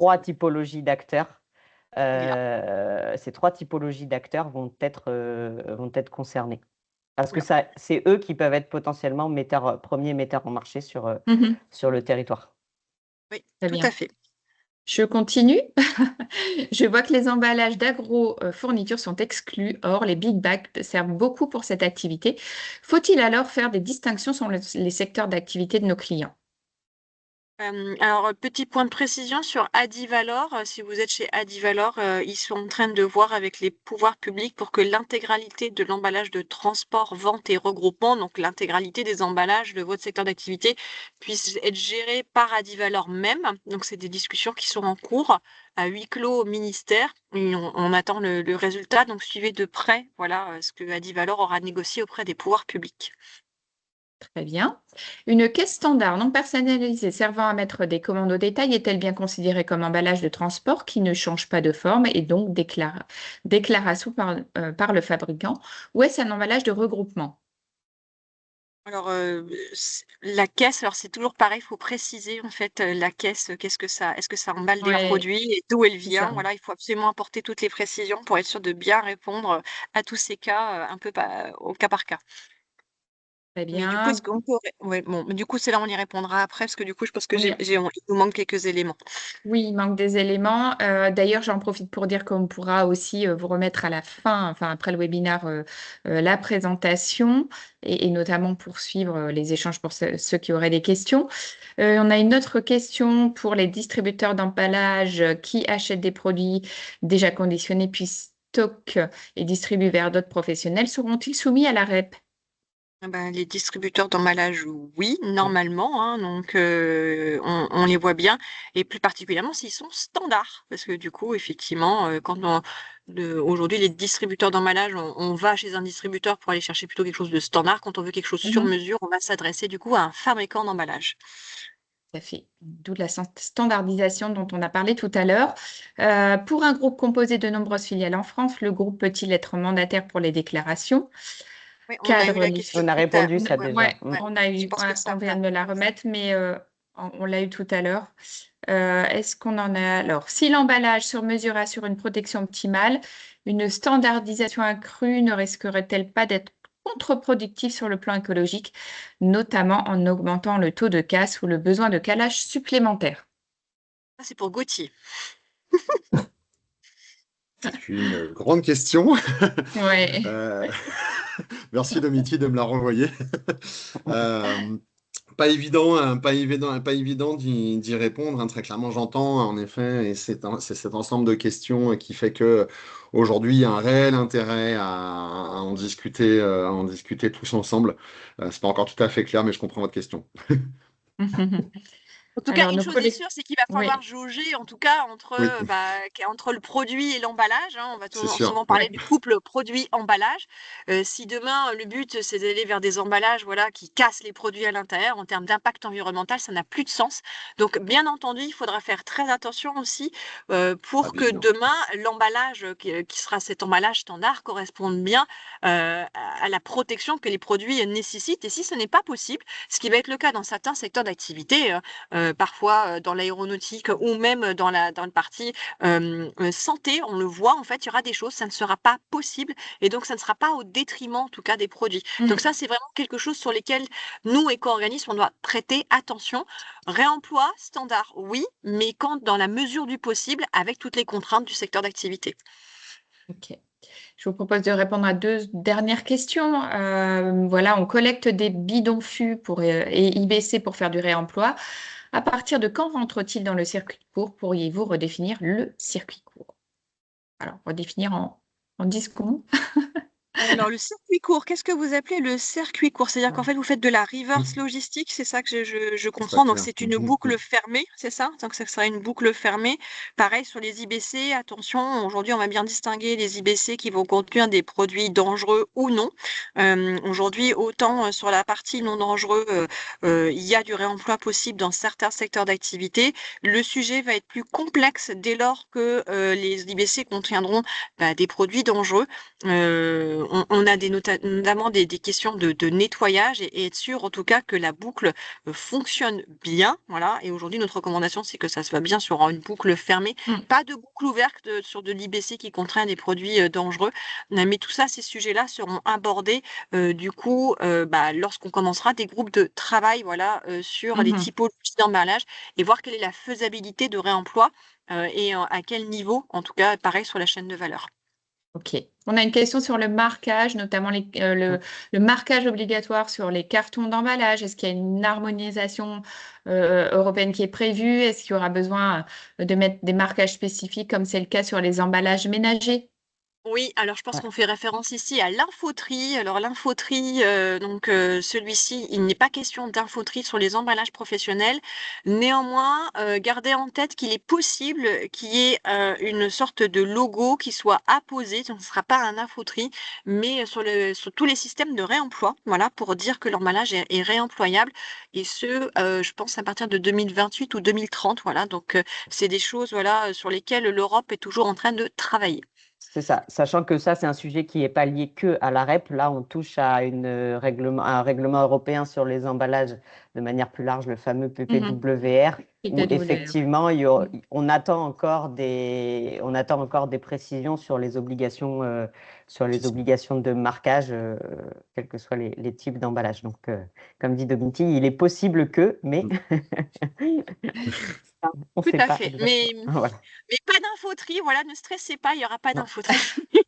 Il est là. ces trois typologies d'acteurs vont être concernés. Parce que Oula. c'est eux qui peuvent être potentiellement premiers metteurs en marché Mhm. sur le territoire. Oui, Très tout à bien. fait. Je continue. Je vois que les emballages d'agro-fournitures sont exclus. Or, les big bags servent beaucoup pour cette activité. Faut-il alors faire des distinctions sur les secteurs d'activité de nos clients? Alors, petit point de précision sur Adivalor. Si vous êtes chez Adivalor, ils sont en train de voir avec les pouvoirs publics pour que l'intégralité de l'emballage de transport, vente et regroupement, donc l'intégralité des emballages de votre secteur d'activité, puisse être gérée par Adivalor même. Donc, c'est des discussions qui sont en cours à huis clos au ministère. Et on attend le résultat. Donc, suivez de près, voilà, ce que Adivalor aura négocié auprès des pouvoirs publics. Très bien. Une caisse standard non personnalisée servant à mettre des commandes au détail est-elle bien considérée comme emballage de transport qui ne change pas de forme et donc déclaration par le fabricant, ou est-ce un emballage de regroupement? Alors, la caisse, alors c'est toujours pareil, il faut préciser en fait, la caisse, qu'est-ce que ça est-ce que ça emballe des Oui, produits et d'où elle c'est vient? ça. Voilà, il faut absolument apporter toutes les précisions pour être sûr de bien répondre, à tous ces cas, un peu au cas par cas. Très Mais du coup, est-ce bien. qu'on peut ouais, bon, mais du coup, c'est là on y répondra après parce que du coup, je pense que Oui, il nous manque quelques éléments. oui, il manque des éléments. D'ailleurs, j'en profite pour dire qu'on pourra aussi vous remettre à la fin, enfin après le webinaire, la présentation et notamment poursuivre les échanges pour ceux qui auraient des questions. On a une autre question pour les distributeurs d'emballage qui achètent des produits déjà conditionnés puis stockent et distribuent vers d'autres professionnels. Seront-ils soumis à la REP? Ah ben, les distributeurs d'emballage, oui, normalement, hein, donc on les voit bien et plus particulièrement s'ils sont standards. Parce que du coup, effectivement, aujourd'hui, les distributeurs d'emballage, on va chez un distributeur pour aller chercher plutôt quelque chose de standard. Quand on veut quelque chose sur Mhm. mesure, on va s'adresser du coup à un fabricant d'emballage. Tout à fait. D'où la standardisation dont on a parlé tout à l'heure. Pour un groupe composé de nombreuses filiales en France, le groupe peut-il être mandataire pour les déclarations? Oui, on a eu Cadre la les... question On a tout à répondu ça ouais, déjà. Ouais, on a je eu, pense que ouais, ça on vient va. de me la remettre, mais on l'a eu tout à l'heure. Est-ce qu'on en a alors? Si l'emballage sur mesure assure une protection optimale, une standardisation accrue ne risquerait-elle pas d'être contre-productive sur le plan écologique, notamment en augmentant le taux de casse ou le besoin de calage supplémentaire? Ça, c'est pour Gauthier. C'est une grande question. Ouais. Euh, Merci Domiti de me la renvoyer. Euh, Pas évident, hein, pas évident d'y répondre, hein. Très clairement, j'entends en effet, et c'est cet ensemble de questions qui fait que aujourd'hui il y a un réel intérêt à en discuter tous ensemble. C'est pas encore tout à fait clair, mais je comprends votre question. En tout cas, Alors, une nos chose est collègues. sûre, c'est qu'il va falloir Oui, jauger, en tout cas, Oui, entre le produit et l'emballage, hein. On va c'est sûr. souvent Ouais. parler du couple produit-emballage. Si demain, le but, c'est d'aller vers des emballages, voilà, qui cassent les produits à l'intérieur, en termes d'impact environnemental, ça n'a plus de sens. Donc, bien entendu, il faudra faire très attention aussi, Ah, pour bien que évident. demain, l'emballage qui sera cet emballage standard corresponde bien, à la protection que les produits nécessitent. Et si ce n'est pas possible, ce qui va être le cas dans certains secteurs d'activité, parfois dans l'aéronautique ou même dans le partie santé, on le voit, en fait, il y aura des choses, ça ne sera pas possible et donc ça ne sera pas au détriment, en tout cas, des produits. Donc ça, c'est vraiment quelque chose sur lesquels nous, éco-organismes, on doit prêter attention. Réemploi, standard, oui, mais quand dans la mesure du possible, avec toutes les contraintes du secteur d'activité. Ok. Je vous propose de répondre à 2 dernières questions. Voilà, on collecte des bidons fûts et IBC pour faire du réemploi. À partir de quand rentre-t-il dans le circuit court? Pourriez-vous redéfinir le circuit court? Alors, redéfinir en 10 secondes. Alors, le circuit court, qu'est-ce que vous appelez le circuit court? C'est-à-dire qu'en fait, vous faites de la reverse logistique, c'est ça que je C'est pas comprends. Donc, clair. c'est une boucle fermée, c'est ça? Donc, ça serait une boucle fermée. Pareil sur les IBC, attention, aujourd'hui, on va bien distinguer les IBC qui vont contenir des produits dangereux ou non. Aujourd'hui, autant sur la partie non dangereux, il y a du réemploi possible dans certains secteurs d'activité. Le sujet va être plus complexe dès lors que les IBC contiendront des produits dangereux. On a notamment des questions de nettoyage et être sûr en tout cas que la boucle fonctionne bien. Voilà. Et aujourd'hui, notre recommandation, c'est que ça se va bien sur une boucle fermée, pas de boucle ouverte sur de l'IBC qui contient des produits dangereux. Mais tout ça, ces sujets-là seront abordés du coup lorsqu'on commencera des groupes de travail sur les typologies d'emballage et voir quelle est la faisabilité de réemploi et à quel niveau, en tout cas, pareil sur la chaîne de valeur. Ok. On a une question sur le marquage, notamment le marquage obligatoire sur les cartons d'emballage. Est-ce qu'il y a une harmonisation européenne qui est prévue? Est-ce qu'il y aura besoin de mettre des marquages spécifiques comme c'est le cas sur les emballages ménagers? Oui, alors je pense Ouais. qu'on fait référence ici à l'infotri. Alors l'infotri, celui-ci, il n'est pas question d'infotri sur les emballages professionnels. Néanmoins, gardez en tête qu'il est possible qu'il y ait une sorte de logo qui soit apposé, donc ce ne sera pas un infotri, mais sur tous les systèmes de réemploi, voilà, pour dire que l'emballage est réemployable. Et ce, je pense à partir de 2028 ou 2030, voilà. Donc c'est des choses, voilà, sur lesquelles l'Europe est toujours en train de travailler. C'est ça, sachant que ça, c'est un sujet qui n'est pas lié que à la REP. Là, on touche à un règlement européen sur les emballages de manière plus large, le fameux PPWR, où effectivement, on attend encore des précisions sur les obligations de marquage, quels que soient les types d'emballage. Donc, comme dit Dominique, il est possible que, mais on ne Tout sait à pas fait. exactement. Voilà. Mais pas d'infoterie, voilà, ne stressez pas, il n'y aura pas Non. d'infoterie.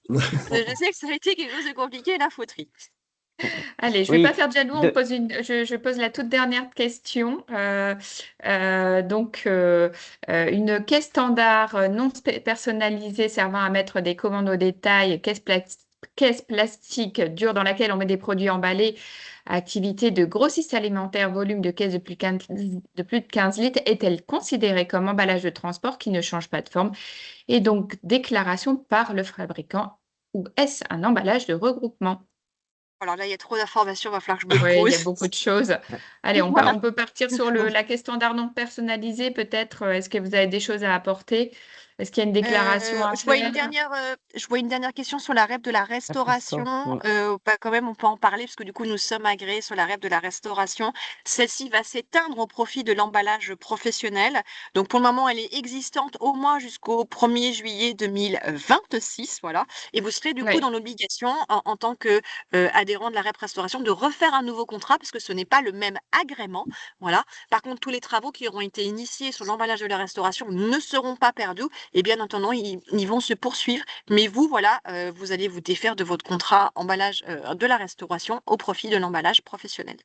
Je sais que ça a été quelque chose de compliqué, l'infoterie. Allez, je ne vais pas faire de jaloux, je pose la toute dernière question. Une caisse standard non personnalisée servant à mettre des commandes au détail, caisse plastique dure dans laquelle on met des produits emballés, activité de grossiste alimentaire, volume de caisse de plus de 15 litres, est-elle considérée comme emballage de transport qui ne change pas de forme et donc déclaration par le fabricant ou est-ce un emballage de regroupement? Alors là, il y a trop d'informations, il va falloir que je me Oui, il y a pose. beaucoup de choses. Allez, on Voilà. peut partir sur la caisse standard non personnalisée, peut-être. Est-ce que vous avez des choses à apporter? Est-ce qu'il y a une déclaration à Je vois faire? je vois une dernière question sur la REP de la restauration. Quand même, on peut en parler parce que du coup, nous sommes agréés sur la REP de la restauration. Celle-ci va s'éteindre au profit de l'emballage professionnel. Donc, pour le moment, elle est existante au moins jusqu'au 1er juillet 2026. Voilà. Et vous serez du coup Oui. dans l'obligation, en tant que adhérent de la REP restauration, de refaire un nouveau contrat parce que ce n'est pas le même agrément. Voilà. Par contre, tous les travaux qui auront été initiés sur l'emballage de la restauration ne seront pas perdus. Et bien entendu, ils vont se poursuivre. Mais vous, voilà, vous allez vous défaire de votre contrat emballage de la restauration au profit de l'emballage professionnel.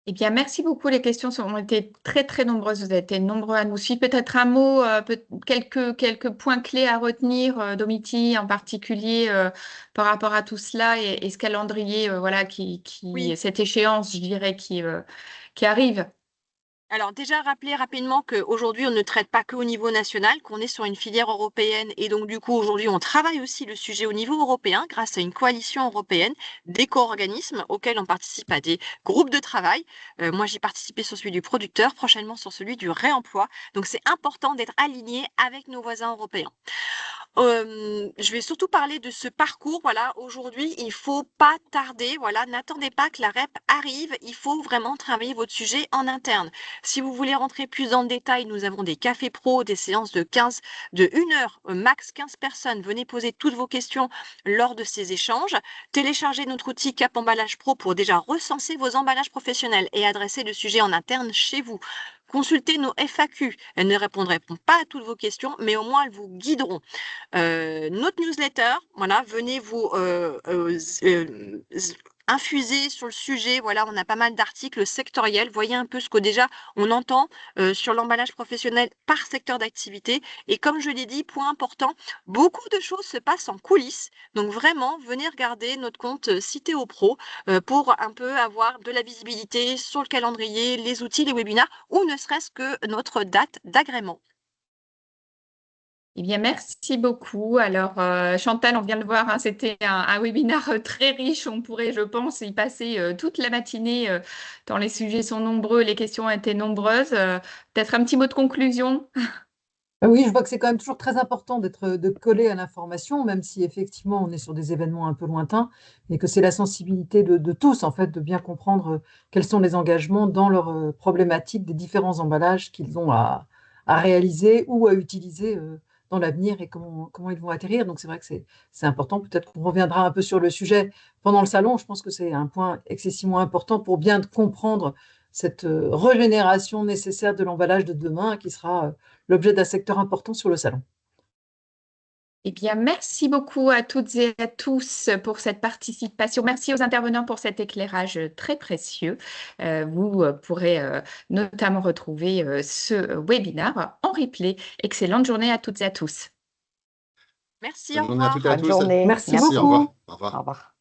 Eh bien, merci beaucoup. Les questions ont été très, très nombreuses. Vous avez été nombreux à nous suivre. Peut-être un mot, quelques points clés à retenir, Domiti en particulier, par rapport à tout cela et ce calendrier, voilà, Oui. cette échéance, je dirais, qui arrive. Alors déjà, rappeler rapidement qu'aujourd'hui, on ne traite pas qu'au niveau national, qu'on est sur une filière européenne et donc du coup, aujourd'hui, on travaille aussi le sujet au niveau européen grâce à une coalition européenne d'éco-organismes auxquels on participe à des groupes de travail. Moi, j'ai participé sur celui du producteur, prochainement sur celui du réemploi. Donc, c'est important d'être aligné avec nos voisins européens. Je vais surtout parler de ce parcours. Voilà, aujourd'hui, il faut pas tarder. Voilà, n'attendez pas que la REP arrive. Il faut vraiment travailler votre sujet en interne. Si vous voulez rentrer plus dans le détail, nous avons des cafés pro, des séances de 1 heure, max 15 personnes. Venez poser toutes vos questions lors de ces échanges. Téléchargez notre outil Cap Emballage Pro pour déjà recenser vos emballages professionnels et adresser le sujet en interne chez vous. Consultez nos FAQ. Elles ne répondront pas à toutes vos questions, mais au moins elles vous guideront. Notre newsletter, voilà, venez vous infuser sur le sujet. Voilà, on a pas mal d'articles sectoriels. Voyez un peu ce que déjà on entend sur l'emballage professionnel par secteur d'activité. Et comme je l'ai dit, point important, beaucoup de choses se passent en coulisses. Donc vraiment, venez regarder notre compte Cité au Pro pour un peu avoir de la visibilité sur le calendrier, les outils, les webinaires ou ne serait-ce que notre date d'agrément. Eh bien, merci beaucoup. Alors, Chantal, on vient de voir, hein, c'était un webinaire très riche. On pourrait, je pense, y passer toute la matinée, tant les sujets sont nombreux, les questions ont été nombreuses. Peut-être un petit mot de conclusion. Oui, je vois que c'est quand même toujours très important de coller à l'information, même si effectivement on est sur des événements un peu lointains, et que c'est la sensibilité de tous, en fait, de bien comprendre quels sont les engagements dans leur problématique des différents emballages qu'ils ont à réaliser ou à utiliser dans l'avenir et comment ils vont atterrir. Donc c'est vrai que c'est important. Peut-être qu'on reviendra un peu sur le sujet pendant le salon. Je pense que c'est un point excessivement important pour bien comprendre cette régénération nécessaire de l'emballage de demain qui sera l'objet d'un secteur important sur le salon. Eh bien, merci beaucoup à toutes et à tous pour cette participation. Merci aux intervenants pour cet éclairage très précieux. Vous pourrez notamment retrouver ce webinaire en replay. Excellente journée à toutes et à tous. Merci, Bonne au journée à revoir. toutes et à Bonne tous. journée. Merci Merci, au beaucoup. revoir. Au revoir. Au revoir.